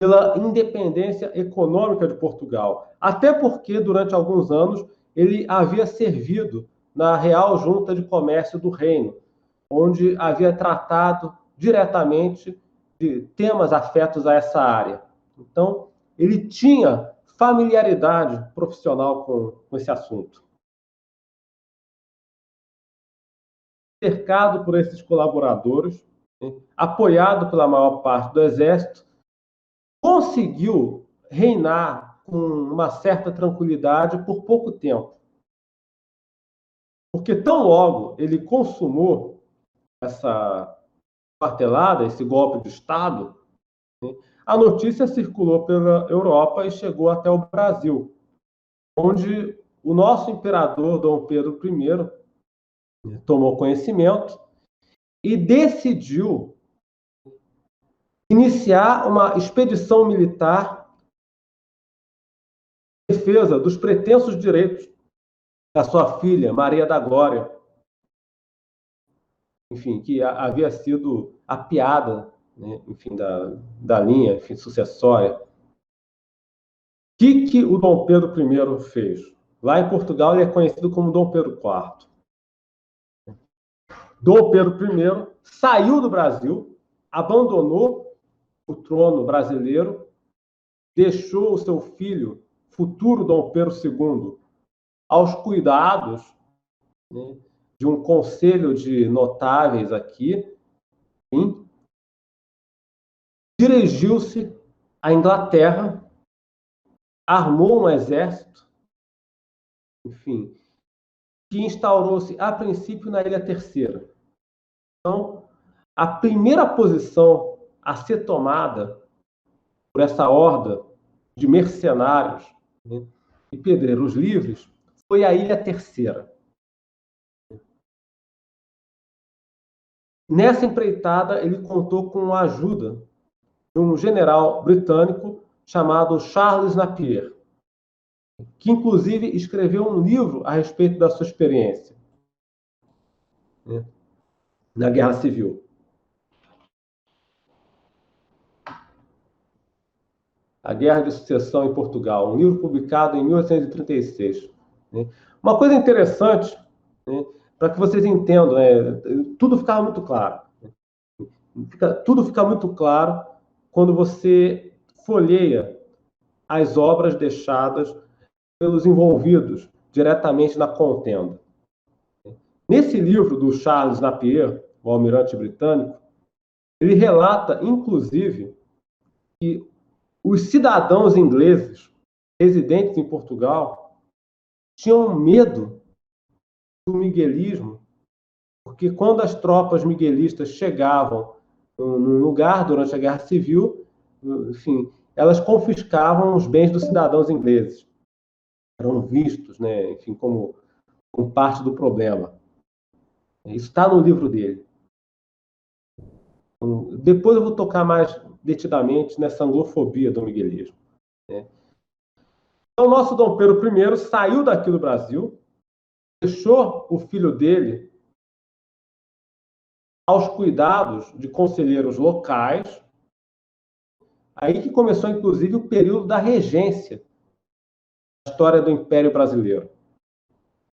pela independência econômica de Portugal. Até porque, durante alguns anos, ele havia servido na Real Junta de Comércio do Reino, onde havia tratado diretamente de temas afetos a essa área. Então, ele tinha familiaridade profissional com esse assunto. Cercado por esses colaboradores, né, apoiado pela maior parte do exército, conseguiu reinar com uma certa tranquilidade por pouco tempo. Porque tão logo ele consumou essa martelada, esse golpe de Estado, né, a notícia circulou pela Europa e chegou até o Brasil, onde o nosso imperador Dom Pedro I tomou conhecimento e decidiu iniciar uma expedição militar em defesa dos pretensos direitos da sua filha, Maria da Glória, enfim, que havia sido apiada, né, enfim, da linha, enfim, sucessória. O que o Dom Pedro I fez? Lá em Portugal ele é conhecido como Dom Pedro IV. Dom Pedro I saiu do Brasil, abandonou o trono brasileiro, deixou o seu filho, futuro Dom Pedro II, aos cuidados, né, de um conselho de notáveis aqui, sim, dirigiu-se à Inglaterra, armou um exército, enfim, que instaurou-se a princípio na Ilha Terceira. Então, a primeira posição a ser tomada por essa horda de mercenários, né, e pedreiros livres foi a Ilha Terceira. Nessa empreitada, ele contou com a ajuda de um general britânico chamado Charles Napier, que inclusive escreveu um livro a respeito da sua experiência, né, na Guerra Civil. A Guerra de Sucessão em Portugal, um livro publicado em 1836. Né? Uma coisa interessante, né, para que vocês entendam, tudo ficava muito claro. Tudo fica muito claro quando você folheia as obras deixadas pelos envolvidos diretamente na contenda. Nesse livro do Charles Napier, o almirante britânico, ele relata, inclusive, que os cidadãos ingleses residentes em Portugal tinham medo do miguelismo, porque quando as tropas miguelistas chegavam num lugar durante a Guerra Civil, enfim, elas confiscavam os bens dos cidadãos ingleses. Eram vistos, né, enfim, como parte do problema. Isso está no livro dele. Depois eu vou tocar mais detidamente nessa anglofobia do miguelismo, né? Então, o nosso Dom Pedro I saiu daqui do Brasil, deixou o filho dele aos cuidados de conselheiros locais, aí que começou, inclusive, o período da regência da história do Império Brasileiro.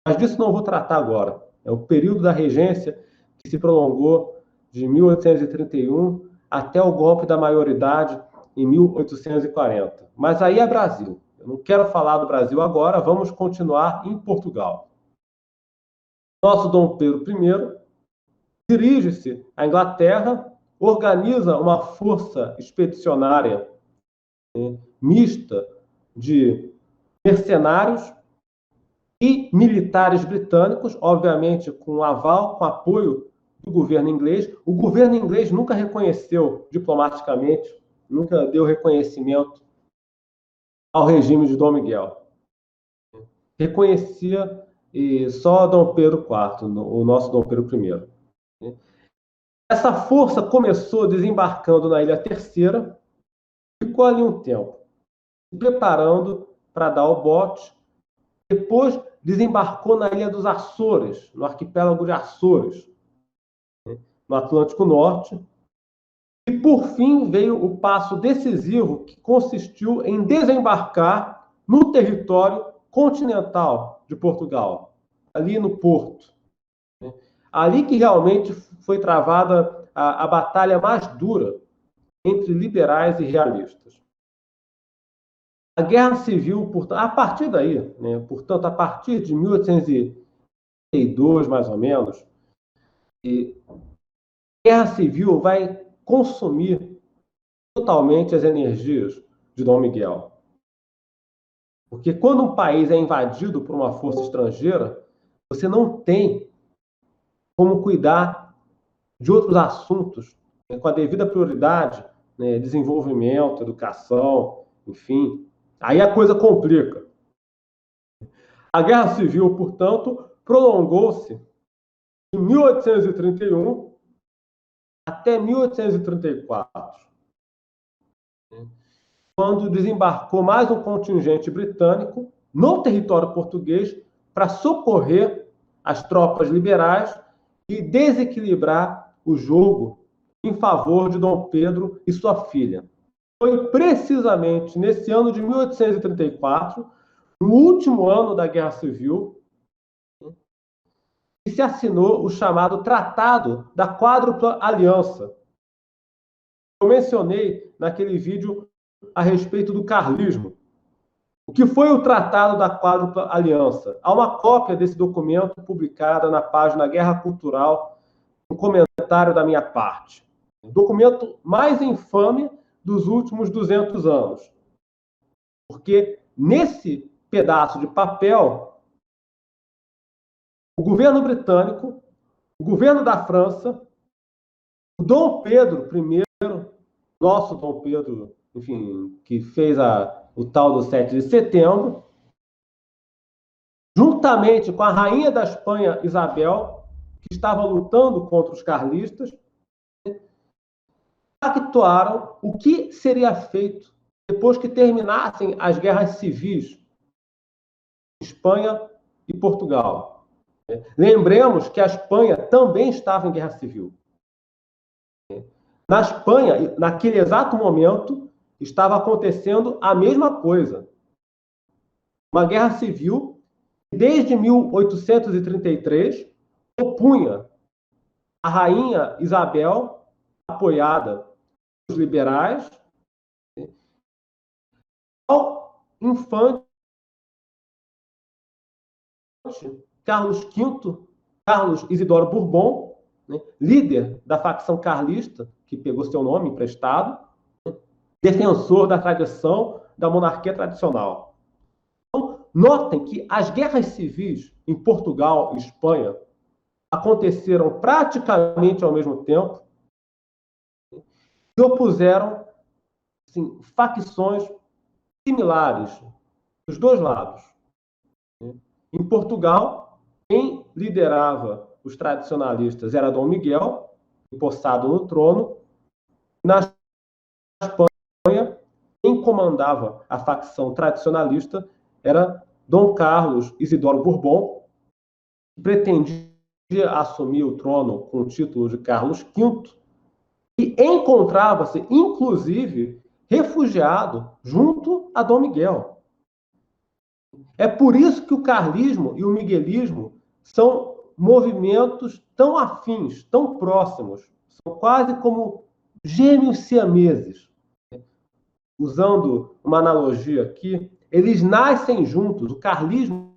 Mas disso não vou tratar agora. É o período da regência que se prolongou de 1831 até o golpe da maioridade em 1840. Mas aí é Brasil. Eu não quero falar do Brasil agora, vamos continuar em Portugal. Nosso Dom Pedro I dirige-se à Inglaterra, organiza uma força expedicionária, né, mista de mercenários e militares britânicos, obviamente com aval, com apoio do governo inglês. O governo inglês nunca reconheceu diplomaticamente, nunca deu reconhecimento ao regime de Dom Miguel. Reconhecia só Dom Pedro IV, o nosso Dom Pedro I. Essa força começou desembarcando na Ilha Terceira, ficou ali um tempo, se preparando para dar o bote. Depois desembarcou na Ilha dos Açores, no arquipélago de Açores, no Atlântico Norte, E, por fim, veio o passo decisivo que consistiu em desembarcar no território continental de Portugal, ali no Porto. Ali que realmente foi travada a batalha mais dura entre liberais e realistas. A Guerra Civil, a partir daí, né, portanto, a partir de 1832, mais ou menos, a Guerra Civil vai consumir totalmente as energias de Dom Miguel. Porque quando um país é invadido por uma força estrangeira, você não tem como cuidar de outros assuntos, né, com a devida prioridade, né, desenvolvimento, educação, enfim. Aí a coisa complica. A Guerra Civil, portanto, prolongou-se de 1831 até 1834, quando desembarcou mais um contingente britânico no território português para socorrer as tropas liberais e desequilibrar o jogo em favor de Dom Pedro e sua filha. Foi precisamente nesse ano de 1834, no último ano da Guerra Civil, que se assinou o chamado Tratado da Quádrupla Aliança. Eu mencionei naquele vídeo a respeito do carlismo. O que foi o Tratado da Quádrupla Aliança? Há uma cópia desse documento publicada na página Guerra Cultural, um comentário da minha parte. O documento mais infame dos últimos 200 anos. Porque nesse pedaço de papel, o governo britânico, o governo da França, o Dom Pedro I, nosso Dom Pedro, enfim, que fez o tal do 7 de setembro, juntamente com a rainha da Espanha, Isabel, que estava lutando contra os carlistas, pactuaram o que seria feito depois que terminassem as guerras civis em Espanha e Portugal. Lembremos que a Espanha também estava em guerra civil. Na Espanha, naquele exato momento, estava acontecendo a mesma coisa. Uma guerra civil, desde 1833, opunha a rainha Isabel, apoiada pelos liberais, ao infante Carlos V, Carlos Isidoro Bourbon, né, líder da facção carlista, que pegou seu nome emprestado, né, defensor da tradição da monarquia tradicional. Então, notem que as guerras civis em Portugal e Espanha aconteceram praticamente ao mesmo tempo e opuseram, assim, facções similares dos dois lados. Em Portugal, quem liderava os tradicionalistas era Dom Miguel, empossado no trono. Na Espanha, quem comandava a facção tradicionalista era Dom Carlos Isidoro Bourbon, que pretendia assumir o trono com o título de Carlos V, e encontrava-se, inclusive, refugiado junto a Dom Miguel. É por isso que o carlismo e o miguelismo são movimentos tão afins, tão próximos, são quase como gêmeos siameses. Usando uma analogia aqui, eles nascem juntos, o carlismo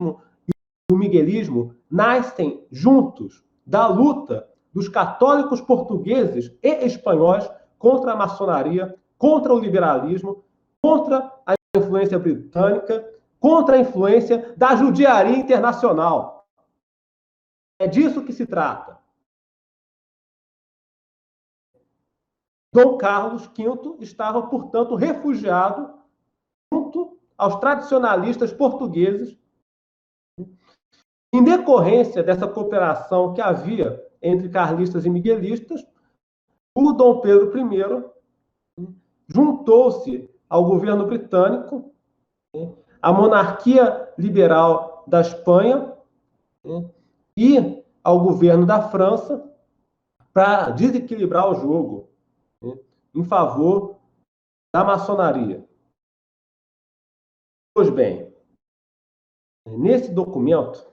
e o miguelismo nascem juntos da luta dos católicos portugueses e espanhóis contra a maçonaria, contra o liberalismo, contra a influência britânica, contra a influência da judiaria internacional. É disso que se trata. Dom Carlos V estava, portanto, refugiado junto aos tradicionalistas portugueses, em decorrência dessa cooperação que havia entre carlistas e miguelistas. O Dom Pedro I juntou-se ao governo britânico, à monarquia liberal da Espanha e ao governo da França para desequilibrar o jogo né, em favor da maçonaria. Pois bem, nesse documento,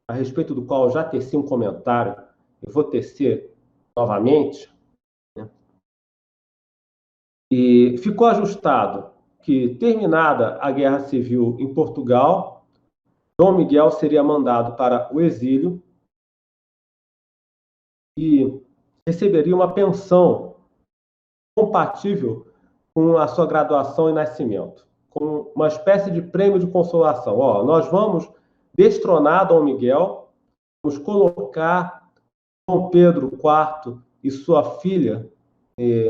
a respeito do qual eu já teci um comentário, eu vou tecer novamente, né, e ficou ajustado que, terminada a Guerra Civil em Portugal, Dom Miguel seria mandado para o exílio e receberia uma pensão compatível com a sua graduação e nascimento, com uma espécie de prêmio de consolação. Ó, nós vamos destronar Dom Miguel, vamos colocar Dom Pedro IV e sua filha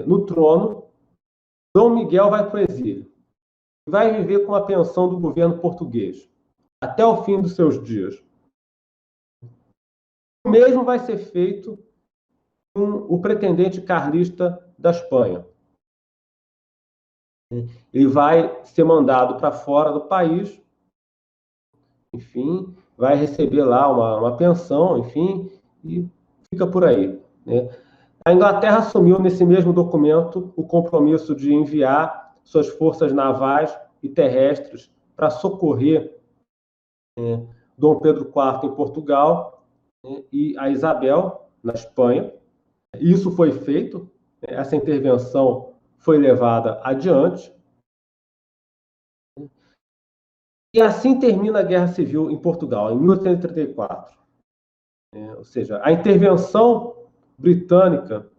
no trono. Dom Miguel vai para o exílio e vai viver com a pensão do governo português até o fim dos seus dias. O mesmo vai ser feito com o pretendente carlista da Espanha. Ele vai ser mandado para fora do país, enfim, vai receber lá uma pensão, enfim, e fica por aí, né? A Inglaterra assumiu nesse mesmo documento o compromisso de enviar suas forças navais e terrestres para socorrer Dom Pedro IV em Portugal, né, e a Isabel na Espanha. Isso foi feito, né, essa intervenção foi levada adiante. E assim termina a Guerra Civil em Portugal, em 1834. Ou seja, a intervenção britânica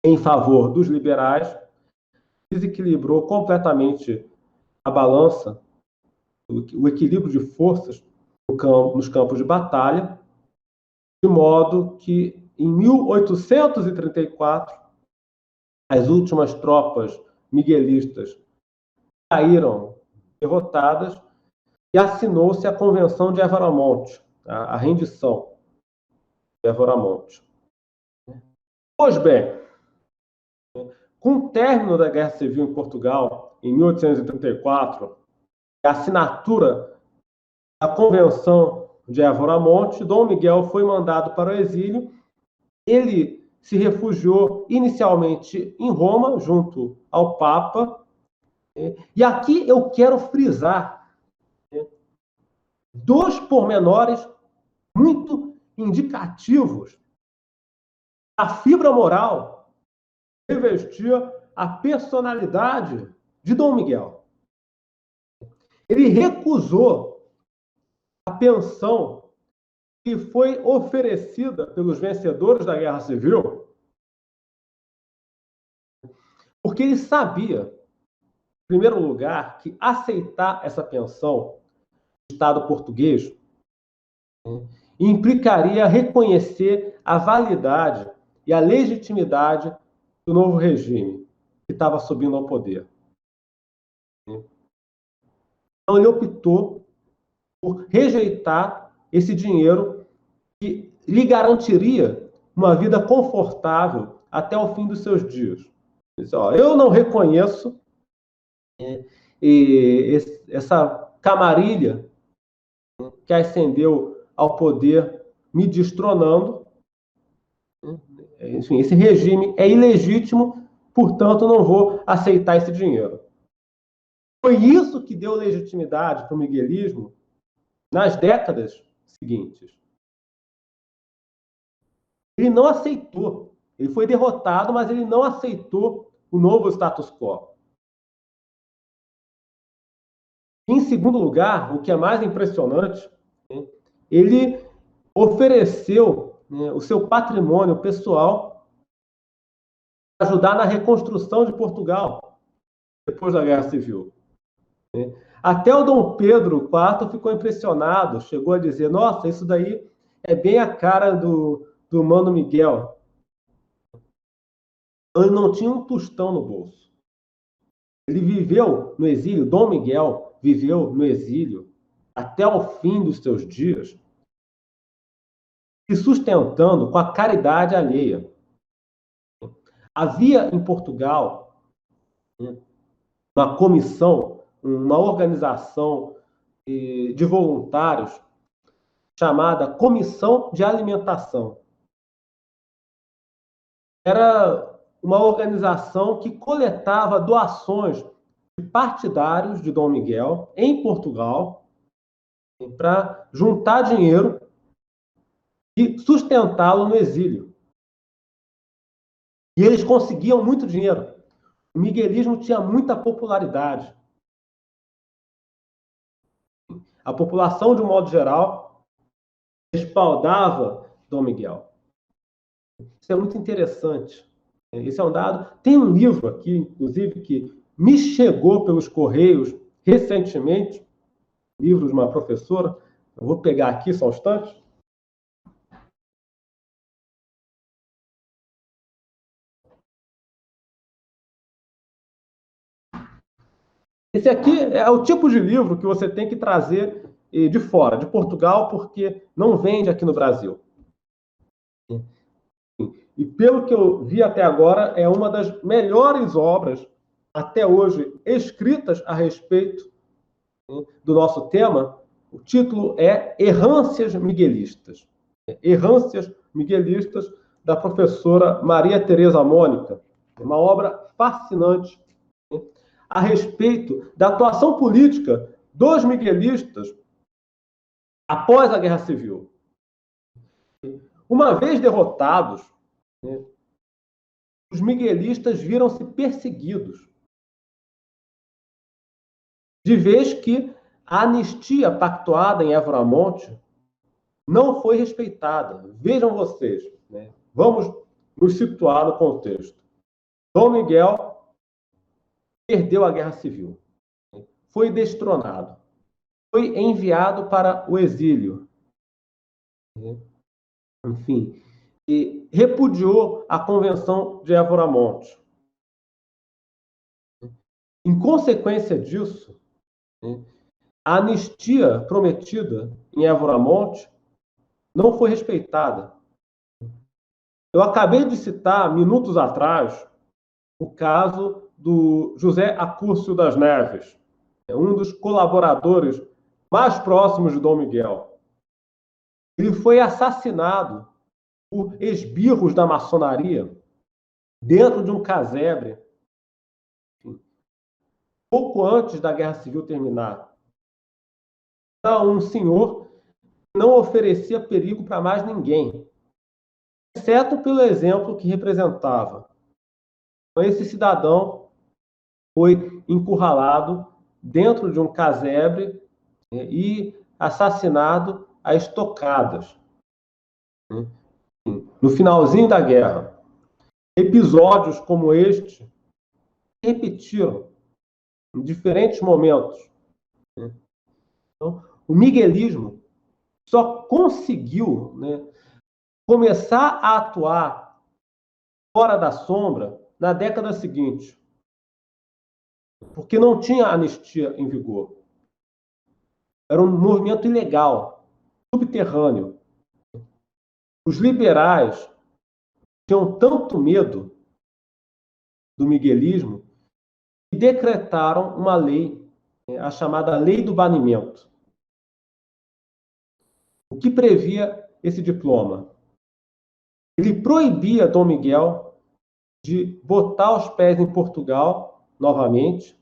em favor dos liberais desequilibrou completamente a balança, o equilíbrio de forças nos campos de batalha, de modo que, em 1834, as últimas tropas miguelistas caíram derrotadas e assinou-se a Convenção de Evaramonte, a rendição de Evaramonte. Pois bem, com o término da Guerra Civil em Portugal, em 1834, a assinatura da Convenção de Evaramonte, Dom Miguel foi mandado para o exílio. Ele se refugiou inicialmente em Roma, junto ao Papa. E aqui eu quero frisar dois pormenores muito indicativos da fibra moral que revestia a personalidade de Dom Miguel. Ele recusou a pensão que foi oferecida pelos vencedores da Guerra Civil, porque ele sabia, em primeiro lugar, que aceitar essa pensão do Estado português implicaria reconhecer a validade e a legitimidade do novo regime que estava subindo ao poder. Então, ele optou por rejeitar esse dinheiro que lhe garantiria uma vida confortável até o fim dos seus dias. Ele disse, ó, eu não reconheço essa camarilha que ascendeu ao poder me destronando. Enfim, esse regime é ilegítimo, portanto, não vou aceitar esse dinheiro. Foi isso que deu legitimidade para o miguelismo nas décadas seguintes. Ele não aceitou. Ele foi derrotado, mas ele não aceitou o novo status quo. Em segundo lugar, o que é mais impressionante, ele ofereceu o seu patrimônio pessoal para ajudar na reconstrução de Portugal depois da Guerra Civil. Até o Dom Pedro IV ficou impressionado, chegou a dizer, nossa, isso daí é bem a cara do Mano Miguel. Ele não tinha um tostão no bolso. Ele viveu no exílio, Dom Miguel viveu no exílio até o fim dos seus dias, se sustentando com a caridade alheia. Havia em Portugal uma comissão, uma organização de voluntários chamada Comissão de Alimentação. Era uma organização que coletava doações de partidários de Dom Miguel em Portugal para juntar dinheiro e sustentá-lo no exílio. E eles conseguiam muito dinheiro. O miguelismo tinha muita popularidade. A população, de um modo geral, respaldava Dom Miguel. Isso é muito interessante. Esse é um dado. Tem um livro aqui, inclusive, que me chegou pelos Correios recentemente, livro de uma professora. Eu vou pegar aqui só um instante. Esse aqui é o tipo de livro que você tem que trazer de fora, de Portugal, porque não vende aqui no Brasil. E pelo que eu vi até agora, é uma das melhores obras até hoje escritas a respeito do nosso tema. O título é Errâncias Miguelistas. Errâncias Miguelistas, da professora Maria Tereza Mônica. Uma obra fascinante a respeito da atuação política dos miguelistas após a Guerra Civil. Uma vez derrotados, os miguelistas viram-se perseguidos, de vez que a anistia pactuada em Évora Monte não foi respeitada. Vejam vocês, vamos nos situar no contexto. Dom Miguel perdeu a Guerra Civil, foi destronado, foi enviado para o exílio, enfim, e repudiou a Convenção de Évora Monte. Em consequência disso, a anistia prometida em Évora Monte não foi respeitada. Eu acabei de citar, minutos atrás, o caso do José Acúcio das Neves, um dos colaboradores mais próximos de Dom Miguel. Ele foi assassinado por esbirros da maçonaria dentro de um casebre pouco antes da Guerra Civil terminar. Era um senhor que não oferecia perigo para mais ninguém, exceto pelo exemplo que representava. Esse cidadão foi encurralado dentro de um casebre e assassinado a estocadas. No finalzinho da guerra. Episódios como este se repetiram em diferentes momentos. Então, o miguelismo só conseguiu começar a atuar fora da sombra na década seguinte, porque não tinha anistia em vigor. Era um movimento ilegal, subterrâneo. Os liberais tinham tanto medo do miguelismo que decretaram uma lei, a chamada Lei do Banimento. O que previa esse diploma? Ele proibia Dom Miguel de botar os pés em Portugal novamente,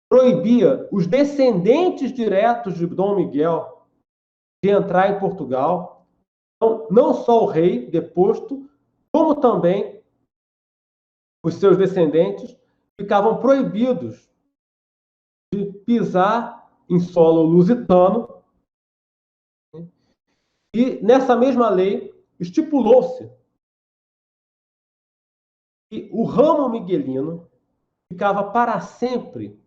proibia os descendentes diretos de Dom Miguel de entrar em Portugal. Então, não só o rei deposto, como também os seus descendentes ficavam proibidos de pisar em solo lusitano. E nessa mesma lei estipulou-se que o ramo miguelino ficava para sempre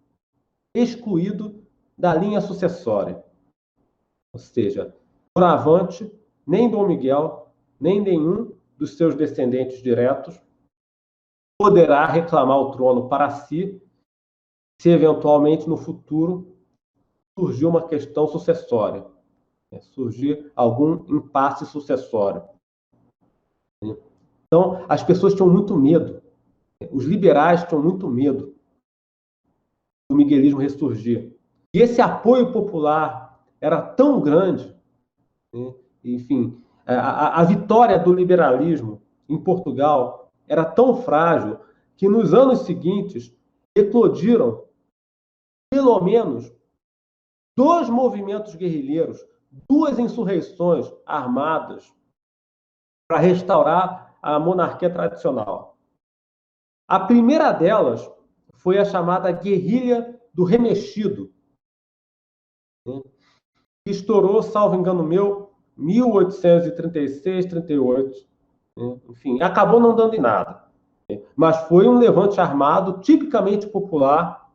excluído da linha sucessória. Ou seja, doravante, nem Dom Miguel, nem nenhum dos seus descendentes diretos poderá reclamar o trono para si, se eventualmente no futuro surgir uma questão sucessória, surgir algum impasse sucessório. Então, as pessoas tinham muito medo, os liberais tinham muito medo do miguelismo ressurgir. E esse apoio popular era tão grande, enfim, a vitória do liberalismo em Portugal era tão frágil que nos anos seguintes eclodiram pelo menos 2 movimentos guerrilheiros, 2 insurreições armadas para restaurar a monarquia tradicional. A primeira delas foi a chamada Guerrilha do Remexido, que estourou, salvo engano meu, 1836, 38. Enfim, acabou não dando em nada. Mas foi um levante armado tipicamente popular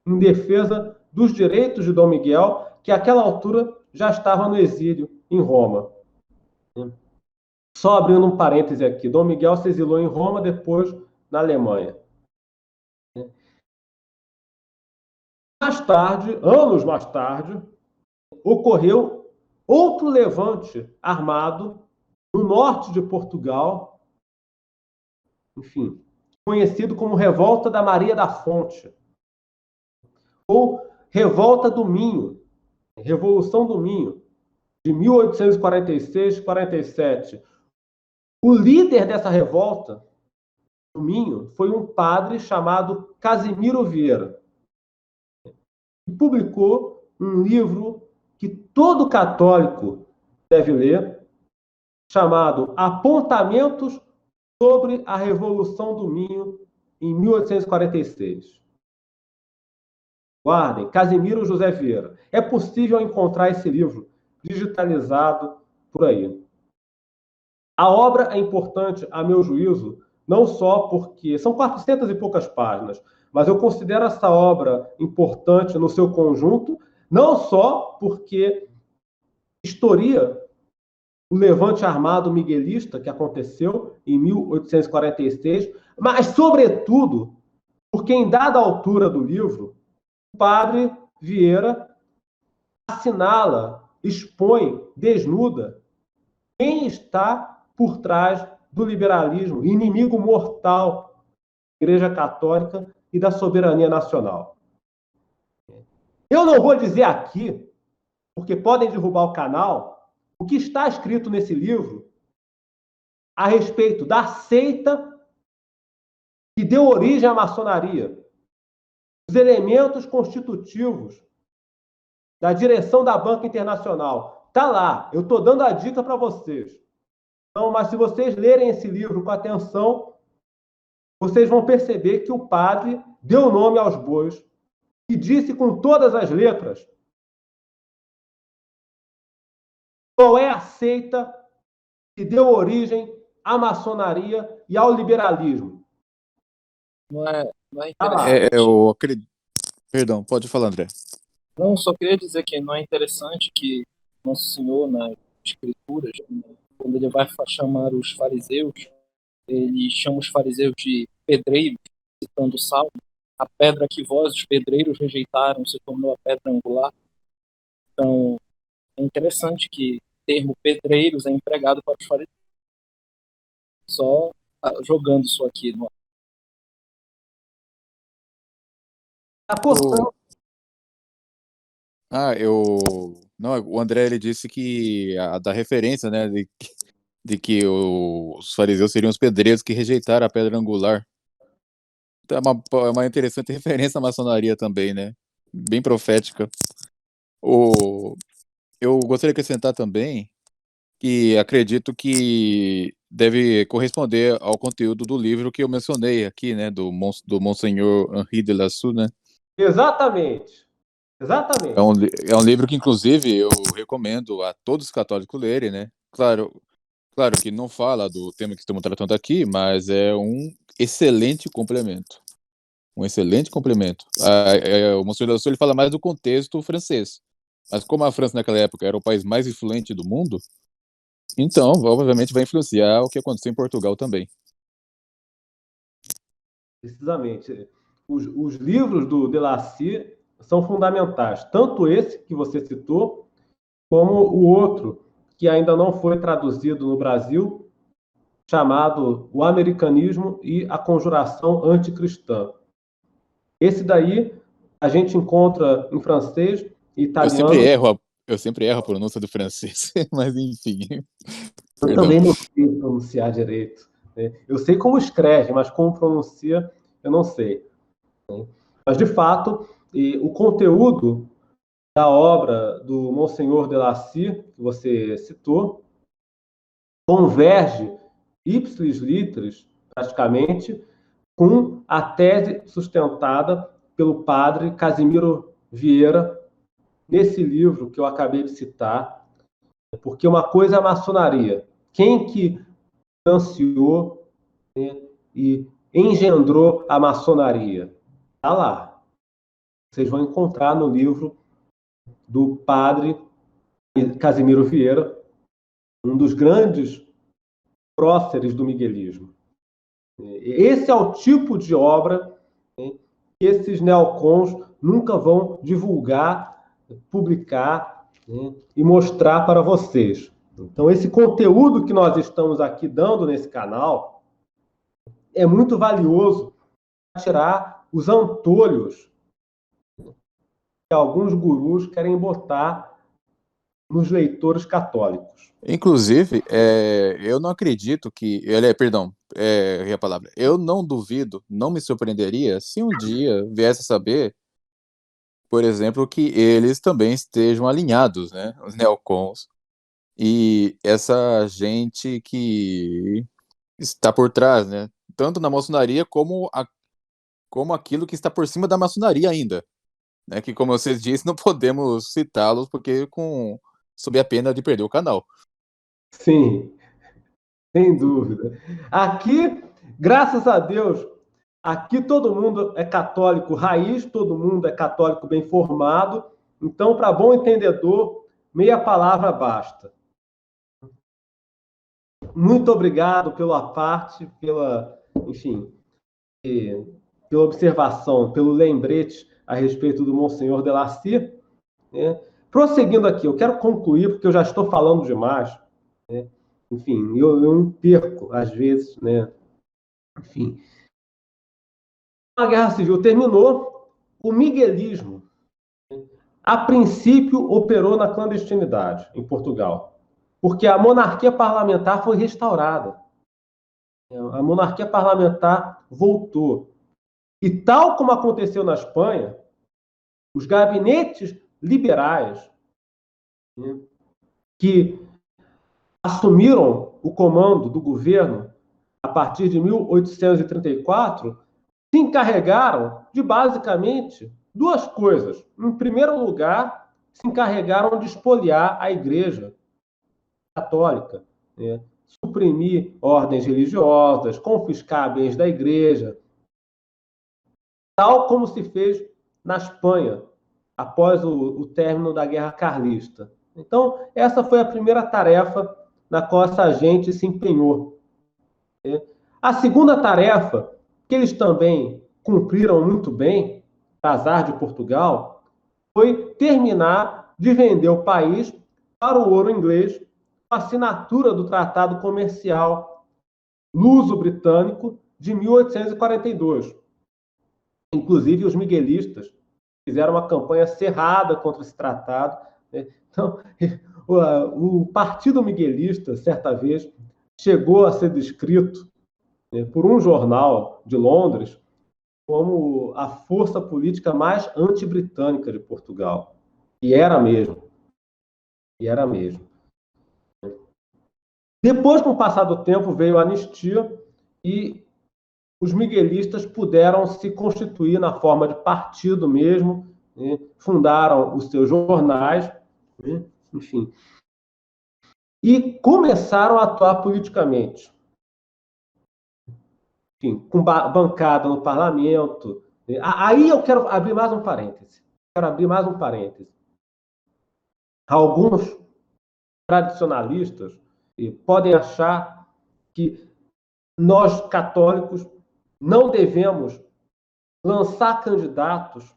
em defesa dos direitos de Dom Miguel, que àquela altura já estava no exílio em Roma. Só abrindo um parêntese aqui, Dom Miguel se exilou em Roma, depois na Alemanha. Mais tarde, anos mais tarde, ocorreu outro levante armado no norte de Portugal, enfim, conhecido como Revolta da Maria da Fonte, ou Revolta do Minho, Revolução do Minho, de 1846-47. O líder dessa revolta, do Minho, foi um padre chamado Casimiro Vieira, que publicou um livro que todo católico deve ler, chamado Apontamentos sobre a Revolução do Minho em 1846. Guardem, Casimiro José Vieira. É possível encontrar esse livro digitalizado por aí. A obra é importante, a meu juízo, não só porque são 400 e poucas páginas, mas eu considero essa obra importante no seu conjunto, não só porque historia o levante armado miguelista que aconteceu em 1846, mas, sobretudo, porque em dada altura do livro, o padre Vieira assinala, expõe, desnuda quem está por trás do liberalismo, inimigo mortal da Igreja Católica e da soberania nacional. Eu não vou dizer aqui, porque podem derrubar o canal, o que está escrito nesse livro a respeito da seita que deu origem à maçonaria, os elementos constitutivos da direção da Banca Internacional. Está lá, eu estou dando a dica para vocês. Então, mas se vocês lerem esse livro com atenção, vocês vão perceber que o padre deu nome aos bois e disse com todas as letras qual é a seita que deu origem à maçonaria e ao liberalismo. Não é Tá lá. interessante. Eu acredito. Perdão, pode falar, André. Não, só queria dizer que não é interessante que Nosso Senhor, nas Escrituras, quando ele vai chamar os fariseus, ele chama os fariseus de pedreiros, citando o Salmo. A pedra que vós, os pedreiros, rejeitaram se tornou a pedra angular. Então, é interessante que o termo pedreiros é empregado para os fariseus. Só jogando isso aqui no Tá cortando. Não, o André ele disse que da referência, né, de que os fariseus seriam os pedreiros que rejeitaram a pedra angular. Então, é uma interessante referência à maçonaria também, né? Bem profética. Eu gostaria de acrescentar também que acredito que deve corresponder ao conteúdo do livro que eu mencionei aqui, né, do Monsenhor Henri de Lassou, né? Exatamente. Exatamente. É um livro que, inclusive, eu recomendo a todos os católicos lerem, né? Claro que não fala do tema que estamos tratando aqui, mas é um excelente complemento. Um excelente complemento. O Monsenhor Lassou, ele fala mais do contexto francês. Mas como a França naquela época era o país mais influente do mundo, então, obviamente, vai influenciar o que aconteceu em Portugal também. Precisamente. Os livros do Delacy são fundamentais. Tanto esse que você citou, como o outro, que ainda não foi traduzido no Brasil, chamado O Americanismo e a Conjuração Anticristã. Esse daí a gente encontra em francês e italiano. Eu sempre erro a pronúncia do francês, mas enfim. Eu também não sei pronunciar direito. né? Eu sei como escreve, mas como pronuncia, eu não sei. Mas, de fato, o conteúdo da obra do Monsenhor de Lacy, que você citou, converge ipsis literis, praticamente, com a tese sustentada pelo padre Casimiro Vieira nesse livro que eu acabei de citar, porque uma coisa é a maçonaria. Quem que financiou, né, e engendrou a maçonaria? Está lá. Vocês vão encontrar no livro do padre Casimiro Vieira, um dos grandes próceres do miguelismo. Esse é o tipo de obra, né, que esses neocons nunca vão divulgar, publicar, né, e mostrar para vocês. Então, esse conteúdo que nós estamos aqui dando nesse canal é muito valioso para tirar os antolhos que alguns gurus querem botar nos leitores católicos. Inclusive, eu não acredito que. Perdão, a palavra. Eu não duvido, não me surpreenderia se um dia viesse a saber, por exemplo, que eles também estejam alinhados, né? Os neocons. E essa gente que está por trás, né? Tanto na maçonaria como aquilo que está por cima da maçonaria ainda. Né? Que, como vocês disseram, não podemos citá-los porque sob a pena de perder o canal. Sim, sem dúvida. Aqui, graças a Deus, aqui todo mundo é católico raiz, todo mundo é católico bem formado. Então, para bom entendedor, meia palavra basta. Muito obrigado pela parte, enfim, pela observação, pelo lembrete a respeito do Monsenhor de Lacy, né? Prosseguindo aqui, eu quero concluir, porque eu já estou falando demais, né? Enfim, eu me perco, às vezes, né? Enfim. A Guerra Civil terminou, o miguelismo, a princípio, operou na clandestinidade em Portugal, porque a monarquia parlamentar foi restaurada. A monarquia parlamentar voltou. E tal como aconteceu na Espanha, os gabinetes liberais, né, que assumiram o comando do governo a partir de 1834, se encarregaram de basicamente duas coisas. Em primeiro lugar, se encarregaram de expoliar a Igreja Católica, né? Suprimir ordens religiosas, confiscar bens da Igreja, tal como se fez na Espanha, após o término da Guerra Carlista. Então, essa foi a primeira tarefa na qual essa gente se empenhou. A segunda tarefa, que eles também cumpriram muito bem, azar de Portugal, foi terminar de vender o país para o ouro inglês, com a assinatura do Tratado Comercial Luso-Britânico de 1842. Inclusive, os miguelistas fizeram uma campanha cerrada contra esse tratado, né? Então, o Partido Miguelista, certa vez, chegou a ser descrito, né, por um jornal de Londres como a força política mais anti-britânica de Portugal. E era mesmo. E era mesmo. Depois, com o passar do tempo, veio a anistia e os miguelistas puderam se constituir na forma de partido mesmo, né? Fundaram os seus jornais, né? Enfim, e começaram a atuar politicamente. Enfim, com bancada no parlamento. Né? Aí eu quero abrir mais um parêntese. Alguns tradicionalistas podem achar que nós, católicos, não devemos lançar candidatos,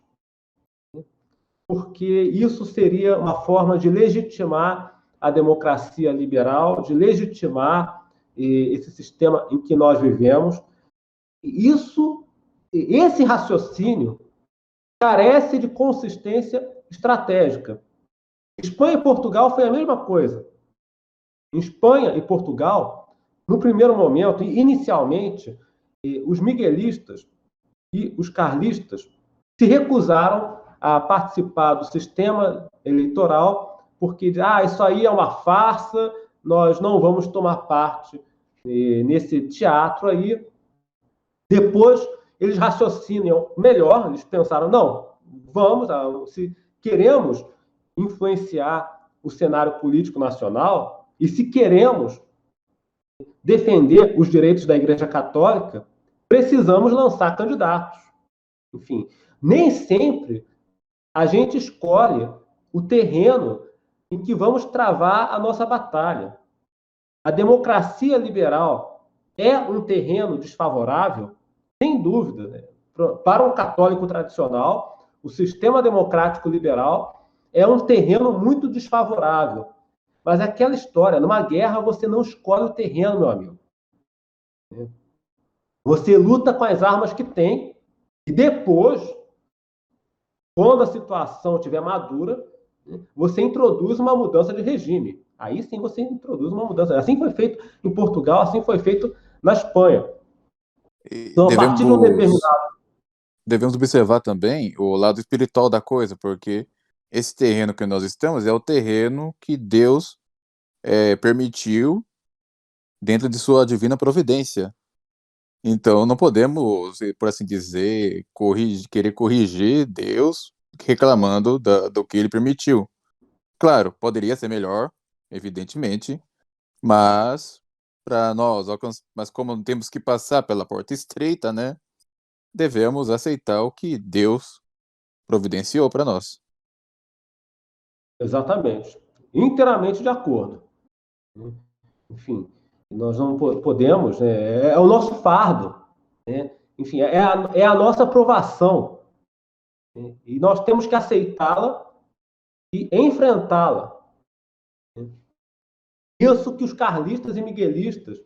porque isso seria uma forma de legitimar a democracia liberal, de legitimar esse sistema em que nós vivemos. Esse raciocínio carece de consistência estratégica. Espanha e Portugal foi a mesma coisa. Em Espanha e Portugal, No primeiro momento, inicialmente, os miguelistas e os carlistas se recusaram a participar do sistema eleitoral porque isso aí é uma farsa, nós não vamos tomar parte nesse teatro aí. Depois, eles raciocinam melhor, eles pensaram, não, vamos, se queremos influenciar o cenário político nacional e se queremos defender os direitos da Igreja Católica, precisamos lançar candidatos. Enfim, nem sempre a gente escolhe o terreno em que vamos travar a nossa batalha. A democracia liberal é um terreno desfavorável, sem dúvida, né? Para um católico tradicional, o sistema democrático liberal é um terreno muito desfavorável. Mas é aquela história, numa guerra você não escolhe o terreno, meu amigo. Você luta com as armas que tem e depois, quando a situação estiver madura, você introduz uma mudança de regime. Aí sim você introduz uma mudança. Assim foi feito em Portugal, assim foi feito na Espanha. Então, a partir de um determinado... Devemos observar também o lado espiritual da coisa, porque esse terreno que nós estamos é o terreno que Deus permitiu dentro de sua divina providência. Então, não podemos, por assim dizer, querer corrigir Deus reclamando do que ele permitiu. Claro, poderia ser melhor, evidentemente, mas para nós, mas como temos que passar pela porta estreita, né, devemos aceitar o que Deus providenciou para nós. Exatamente. Inteiramente de acordo. Enfim, nós não podemos, né, é o nosso fardo, né? Enfim, é a nossa aprovação, né? E nós temos que aceitá-la e enfrentá-la. Isso que os carlistas e miguelistas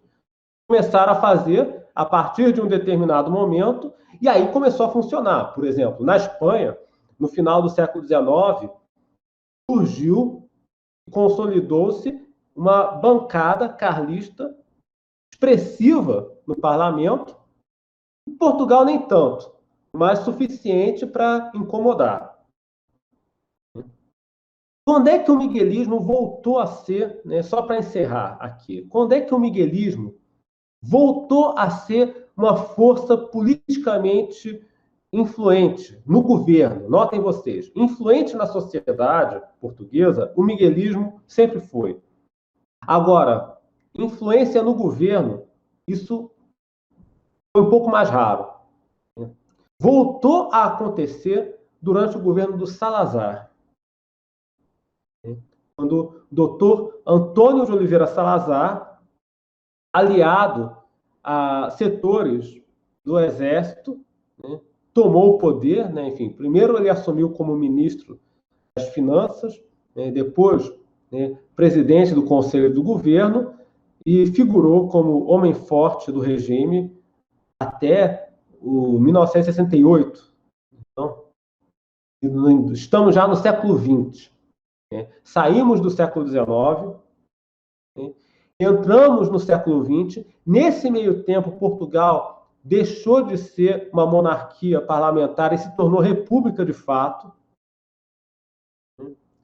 começaram a fazer a partir de um determinado momento, e aí começou a funcionar. Por exemplo, na Espanha, no final do século XIX, surgiu e consolidou-se uma bancada carlista expressiva no parlamento. Em Portugal, nem tanto, mas suficiente para incomodar. Quando é que o miguelismo voltou a ser, né, só para encerrar aqui, quando é que o miguelismo voltou a ser uma força politicamente influente no governo? Notem vocês, influente na sociedade portuguesa, o miguelismo sempre foi. Agora, influência no governo, isso foi um pouco mais raro. Voltou a acontecer durante o governo do Salazar, quando o doutor Antônio de Oliveira Salazar, aliado a setores do Exército, né, tomou o poder, né, enfim, primeiro ele assumiu como ministro das Finanças, né, depois, né, presidente do Conselho do Governo e figurou como homem forte do regime até o 1968. Então, estamos já no século XX. Né? Saímos do século XIX, né? Entramos no século XX. Nesse meio tempo, Portugal deixou de ser uma monarquia parlamentar e se tornou república de fato.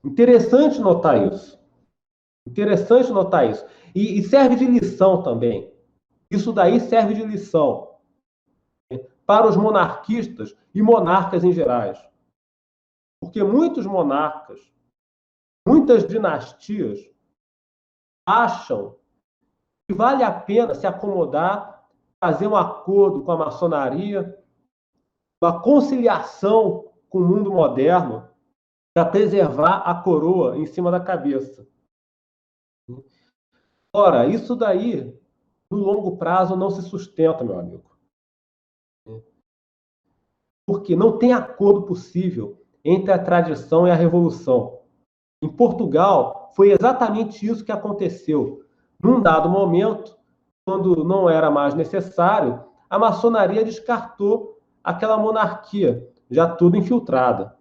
Interessante notar isso. Interessante notar isso. E serve de lição também. Isso daí serve de lição, né, para os monarquistas e monarcas em gerais. Porque muitos monarcas, muitas dinastias, acham que vale a pena se acomodar, fazer um acordo com a maçonaria, uma conciliação com o mundo moderno, para preservar a coroa em cima da cabeça. Ora, isso daí, no longo prazo, não se sustenta, meu amigo. Porque não tem acordo possível entre a tradição e a revolução. Em Portugal, foi exatamente isso que aconteceu. Num dado momento, quando não era mais necessário, a maçonaria descartou aquela monarquia, já tudo infiltrada.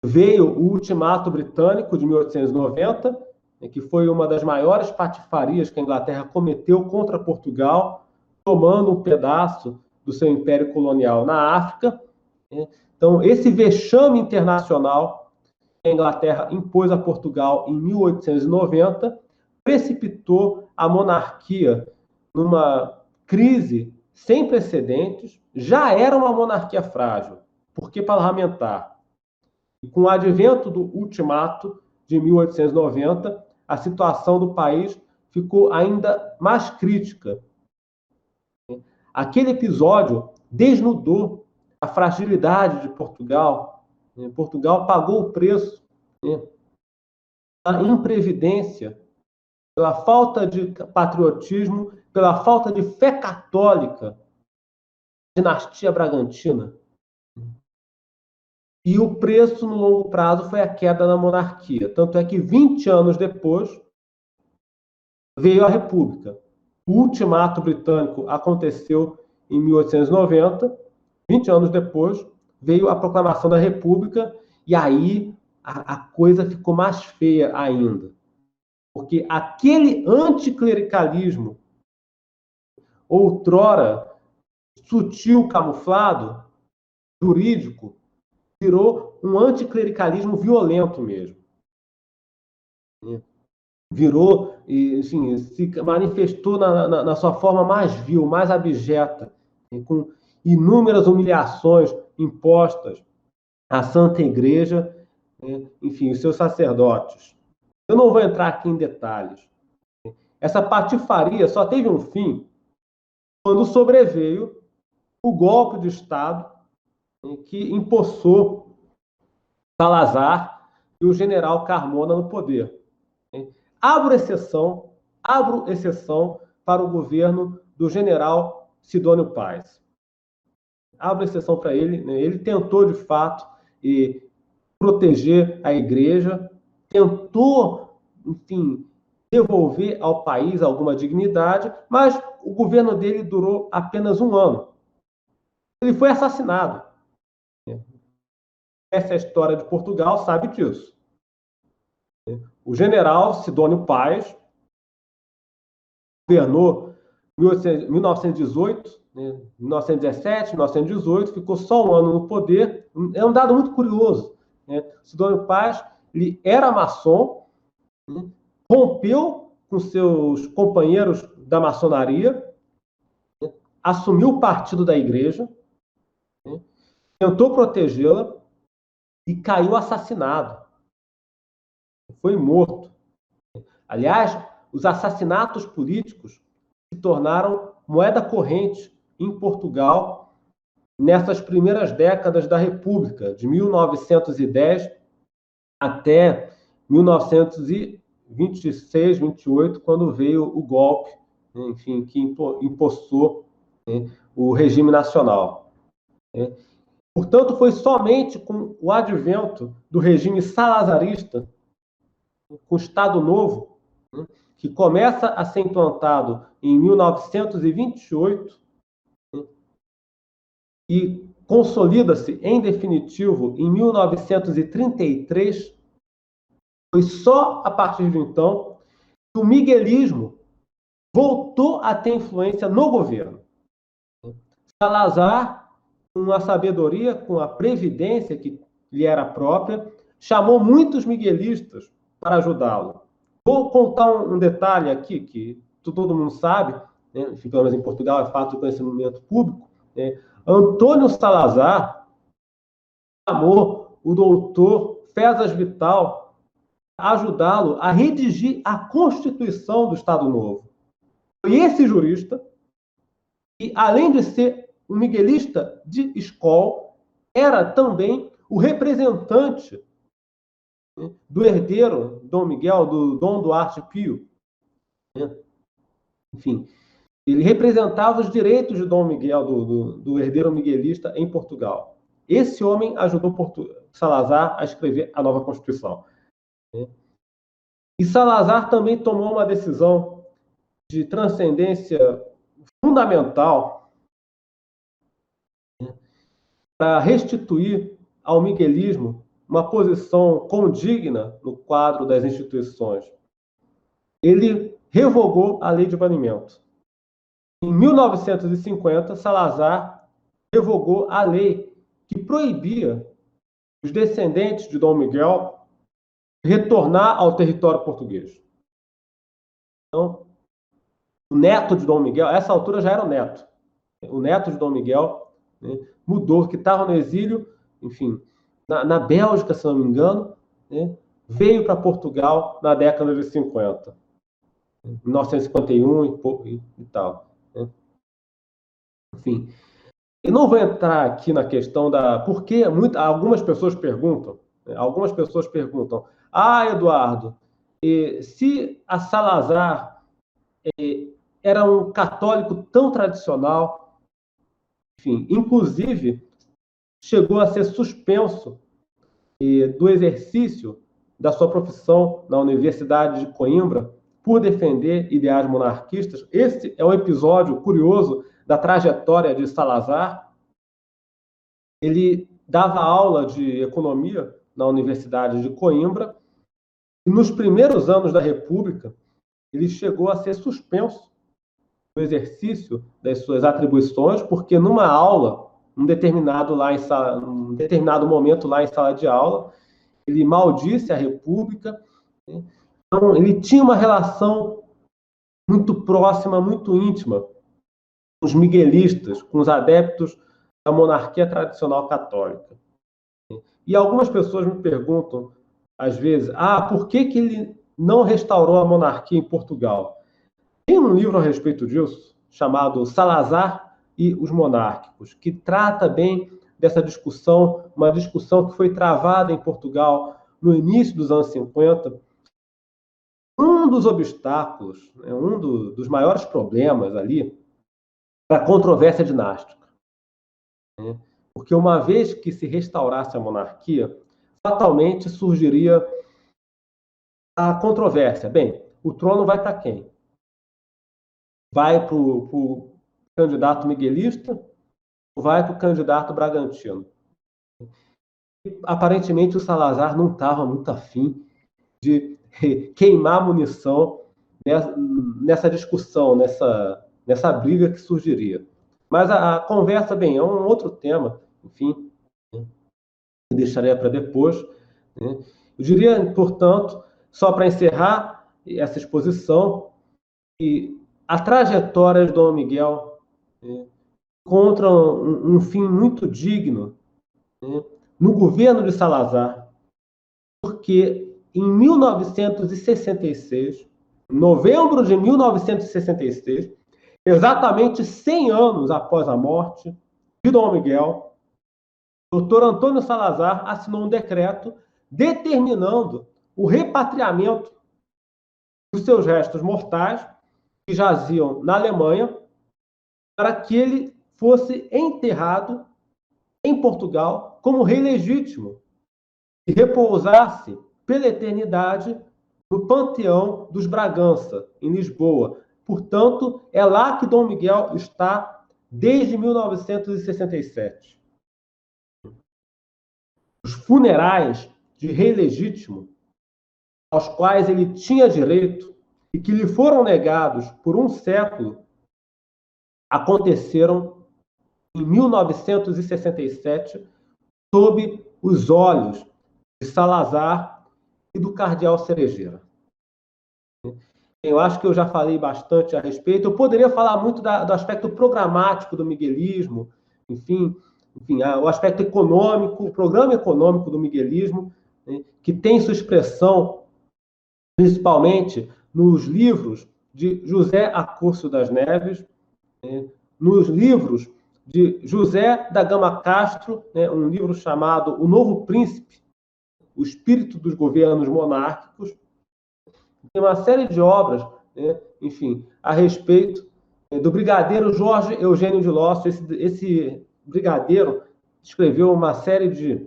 Veio o Ultimato Britânico de 1890, que foi uma das maiores patifarias que a Inglaterra cometeu contra Portugal, tomando um pedaço do seu império colonial na África. Então, esse vexame internacional que a Inglaterra impôs a Portugal em 1890 precipitou a monarquia numa crise sem precedentes. Já era uma monarquia frágil, por que parlamentar? E com o advento do ultimato de 1890, a situação do país ficou ainda mais crítica. Aquele episódio desnudou a fragilidade de Portugal. Portugal pagou o preço da imprevidência, pela falta de patriotismo, pela falta de fé católica, dinastia Bragantina. E o preço, no longo prazo, foi a queda da monarquia. Tanto é que 20 anos depois veio a República. O ultimato britânico aconteceu em 1890. 20 anos depois veio a proclamação da República, e aí a coisa ficou mais feia ainda. Porque aquele anticlericalismo, outrora sutil, camuflado, jurídico, virou um anticlericalismo violento mesmo. Virou, enfim, se manifestou na sua forma mais vil, mais abjeta, com inúmeras humilhações impostas à Santa Igreja, enfim, os seus sacerdotes. Eu não vou entrar aqui em detalhes. Essa patifaria só teve um fim quando sobreveio o golpe de Estado que empossou Salazar e o general Carmona no poder. Abro exceção para o governo do general Sidônio Paz. Abro exceção para ele. Ele tentou, de fato, proteger a igreja, tentou, enfim, devolver ao país alguma dignidade, mas o governo dele durou apenas 1 ano. Ele foi assassinado. Essa é a história de Portugal, sabe disso. O general Sidônio Paz governou 1918, 1917, 1918, ficou só 1 ano no poder. É um dado muito curioso. Sidônio Paz, ele era maçom, rompeu com seus companheiros da maçonaria, assumiu o partido da igreja, tentou protegê-la e caiu assassinado. Foi morto. Aliás, os assassinatos políticos se tornaram moeda corrente em Portugal nessas primeiras décadas da República, de 1910 até 1926, 28, quando veio o golpe, enfim, que empossou o regime nacional. Portanto, foi somente com o advento do regime salazarista, com o Estado Novo, que começa a ser implantado em 1928 e consolida-se em definitivo em 1933, foi só a partir de então que o miguelismo voltou a ter influência no governo. Salazar, com a sabedoria, com a previdência que lhe era própria, chamou muitos miguelistas para ajudá-lo. Vou contar um detalhe aqui que todo mundo sabe, enfim, pelo menos em Portugal é fato de conhecimento público. Antônio Salazar chamou o doutor Fezas Vital a ajudá-lo a redigir a Constituição do Estado Novo. Foi esse jurista que, além de ser um miguelista de escola, era também o representante do herdeiro Dom Miguel, do Dom Duarte Pio. Enfim, ele representava os direitos de Dom Miguel, do herdeiro miguelista em Portugal. Esse homem ajudou Salazar a escrever a nova Constituição. E Salazar também tomou uma decisão de transcendência fundamental para restituir ao miguelismo uma posição condigna no quadro das instituições. ele revogou a lei de banimento. Em 1950, Salazar revogou a lei que proibia os descendentes de Dom Miguel retornar ao território português. Então, o neto de Dom Miguel, a essa altura já era o neto de Dom Miguel, né, mudou, que estava no exílio, enfim, na Bélgica, se não me engano, né, veio para Portugal na década de 50, 1951 e tal. Né. Enfim, eu não vou entrar aqui na questão da... Porque algumas pessoas perguntam, Eduardo, se a Salazar era um católico tão tradicional, enfim, inclusive chegou a ser suspenso do exercício da sua profissão na Universidade de Coimbra por defender ideais monarquistas. Esse é um episódio curioso da trajetória de Salazar. Ele dava aula de economia na Universidade de Coimbra e nos primeiros anos da República ele chegou a ser suspenso do exercício das suas atribuições, porque numa aula, num determinado momento lá em sala de aula, ele maldisse a República. Né? Então, ele tinha uma relação muito próxima, muito íntima com os miguelistas, com os adeptos da monarquia tradicional católica. E algumas pessoas me perguntam, às vezes, por que ele não restaurou a monarquia em Portugal? Tem um livro a respeito disso, chamado Salazar e os Monárquicos, que trata bem dessa discussão, uma discussão que foi travada em Portugal no início dos anos 50. Um dos obstáculos, dos maiores problemas ali, era a controvérsia dinástica. Porque uma vez que se restaurasse a monarquia, fatalmente surgiria a controvérsia. Bem, o trono vai para quem? Vai para o candidato miguelista ou vai para o candidato bragantino? E, aparentemente, o Salazar não estava muito afim de queimar munição nessa discussão, nessa briga que surgiria. Mas a conversa, bem, é um outro tema, enfim, que deixaria para depois. Né? Eu diria, portanto, só para encerrar essa exposição, que a trajetória de Dom Miguel encontra um fim muito digno no governo de Salazar, porque em 1966, em novembro de 1966, exatamente 100 anos após a morte de Dom Miguel, o Dr. Antônio Salazar assinou um decreto determinando o repatriamento dos seus restos mortais, que jaziam na Alemanha, para que ele fosse enterrado em Portugal como rei legítimo e repousasse pela eternidade no Panteão dos Bragança, em Lisboa. Portanto, é lá que Dom Miguel está desde 1967. Os funerais de rei legítimo, aos quais ele tinha direito e que lhe foram negados por um século, aconteceram em 1967 sob os olhos de Salazar e do cardeal Cerejeira. Eu acho que eu já falei bastante a respeito. Eu poderia falar muito do aspecto programático do miguelismo, enfim, o aspecto econômico, o programa econômico do miguelismo, né, que tem sua expressão principalmente nos livros de José Acúcio das Neves, né, nos livros de José da Gama Castro, né, um livro chamado O Novo Príncipe, o Espírito dos Governos Monárquicos. Tem uma série de obras, né, enfim, a respeito do brigadeiro Jorge Eugênio de Lócio. Esse brigadeiro escreveu uma série de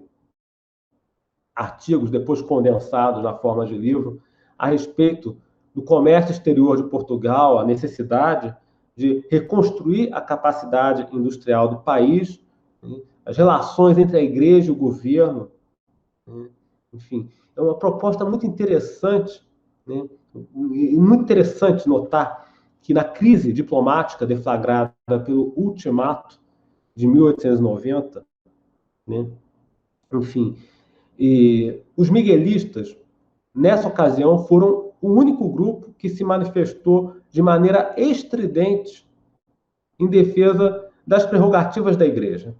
artigos, depois condensados na forma de livro, a respeito do comércio exterior de Portugal, a necessidade de reconstruir a capacidade industrial do país, né, as relações entre a igreja e o governo. Né, enfim, é uma proposta muito interessante, né, E muito interessante notar que na crise diplomática deflagrada pelo Ultimato de 1890, né, enfim, os miguelistas, nessa ocasião, foram o único grupo que se manifestou de maneira estridente em defesa das prerrogativas da Igreja.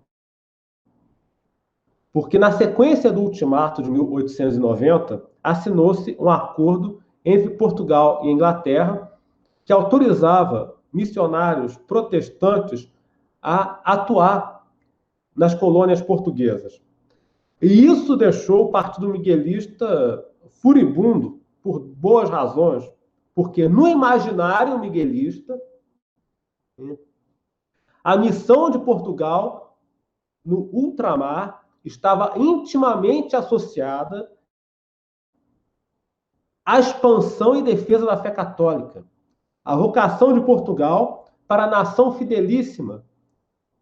Porque, na sequência do Ultimato de 1890, assinou-se um acordo entre Portugal e Inglaterra que autorizava missionários protestantes a atuar nas colônias portuguesas. E isso deixou o Partido Miguelista furibundo por boas razões, porque no imaginário miguelista, a missão de Portugal no ultramar estava intimamente associada à expansão e defesa da fé católica. A vocação de Portugal para a nação fidelíssima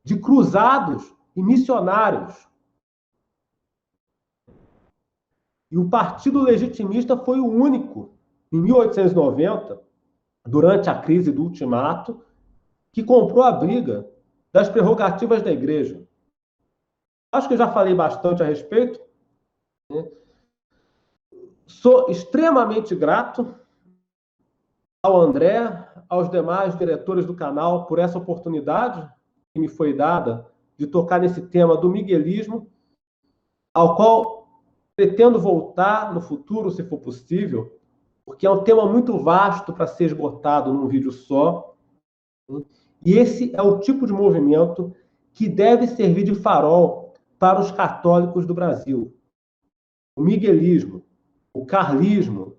de cruzados e missionários. E o Partido Legitimista foi o único, em 1890, durante a crise do Ultimato, que comprou a briga das prerrogativas da Igreja. Acho que eu já falei bastante a respeito. Sou extremamente grato ao André, aos demais diretores do canal por essa oportunidade que me foi dada de tocar nesse tema do miguelismo, ao qual pretendo voltar no futuro, se for possível, porque é um tema muito vasto para ser esgotado num vídeo só. E esse é o tipo de movimento que deve servir de farol para os católicos do Brasil. O miguelismo, o carlismo,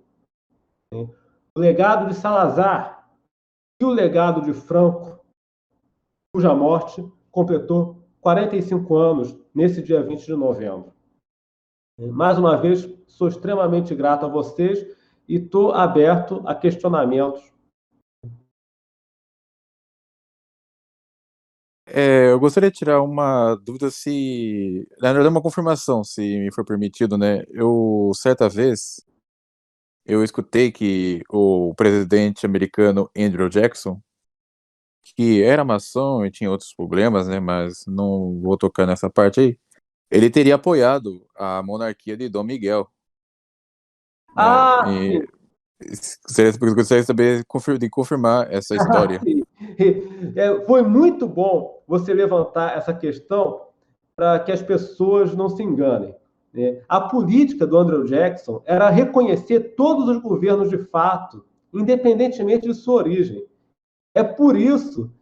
o legado de Salazar e o legado de Franco, cuja morte completou 45 anos nesse dia 20 de novembro. Mais uma vez, sou extremamente grato a vocês e estou aberto a questionamentos. Eu gostaria de tirar uma dúvida se, na verdade, uma confirmação, se me for permitido, né? Certa vez, eu escutei que o presidente americano Andrew Jackson, que era maçom e tinha outros problemas, né? Mas não vou tocar nessa parte aí. Ele teria apoiado a monarquia de Dom Miguel, né? Sim. Gostaria de saber, de confirmar essa história. Sim. Foi muito bom você levantar essa questão para que as pessoas não se enganem. A política do Andrew Jackson era reconhecer todos os governos de fato, independentemente de sua origem. É por isso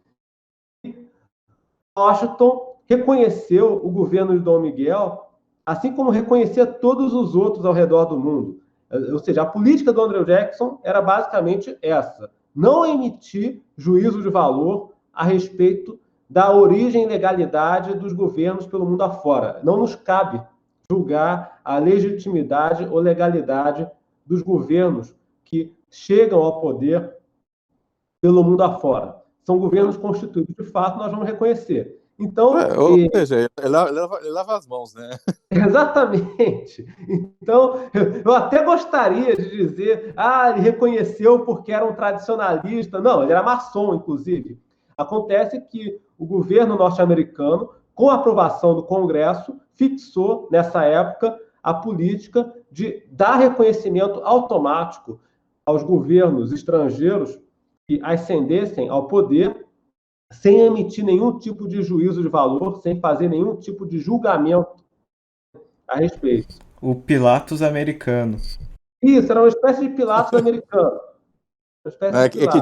que Washington reconheceu o governo de Dom Miguel, assim como reconhecia todos os outros ao redor do mundo. Ou seja, a política do Andrew Jackson era basicamente essa: não emitir juízo de valor a respeito da origem e legalidade dos governos pelo mundo afora. Não nos cabe julgar a legitimidade ou legalidade dos governos que chegam ao poder pelo mundo afora. São governos constituídos de fato, nós vamos reconhecer. Então, ou seja, ele lava as mãos, né? Exatamente. Então, eu até gostaria de dizer, ele reconheceu porque era um tradicionalista. Não, ele era maçom, inclusive. Acontece que o governo norte-americano, com a aprovação do Congresso, fixou, nessa época, a política de dar reconhecimento automático aos governos estrangeiros que ascendessem ao poder sem emitir nenhum tipo de juízo de valor, sem fazer nenhum tipo de julgamento a respeito. O Pilatos americano. Isso, era uma espécie de Pilatos americano. Que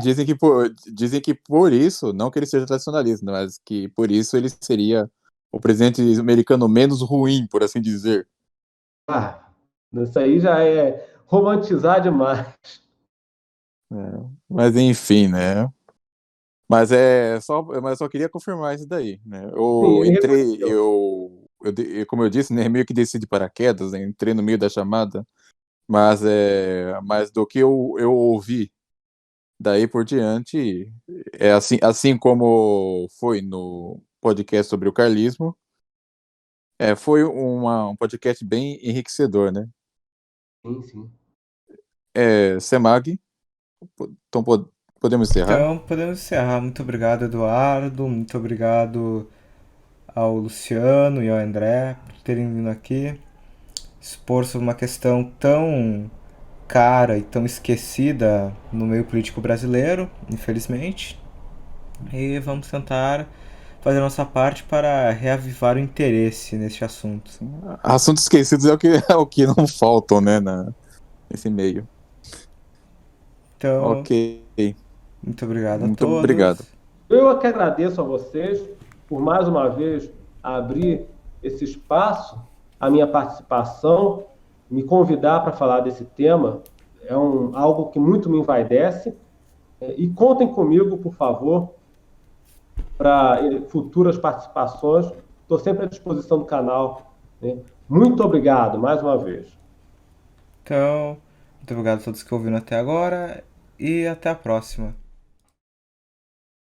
dizem que por isso, não que ele seja tradicionalista, mas que por isso ele seria o presidente americano menos ruim, por assim dizer. Isso aí já é romantizar demais. Mas enfim, né? Mas só queria confirmar isso daí, né? Como eu disse, né, meio que desci de paraquedas, né, entrei no meio da chamada, mas do que eu ouvi daí por diante, é assim como foi no podcast sobre o carlismo, foi um podcast bem enriquecedor, né? Sim, sim. Semag, Então podemos encerrar? Então, podemos encerrar. Muito obrigado, Eduardo. Muito obrigado ao Luciano e ao André por terem vindo aqui expor sobre uma questão tão cara e tão esquecida no meio político brasileiro, infelizmente. E vamos tentar fazer a nossa parte para reavivar o interesse neste assunto. Assuntos esquecidos é o que não faltam, né, nesse meio. Então, Ok. muito obrigado a Muito todos. obrigado. Eu é que agradeço a vocês por mais uma vez abrir esse espaço, a minha participação, me convidar para falar desse tema. É algo que muito me envaidece. E contem comigo, por favor, para futuras participações. Estou sempre à disposição do canal, né? Muito obrigado, mais uma vez. Então, muito obrigado a todos que ouviram até agora e até a próxima.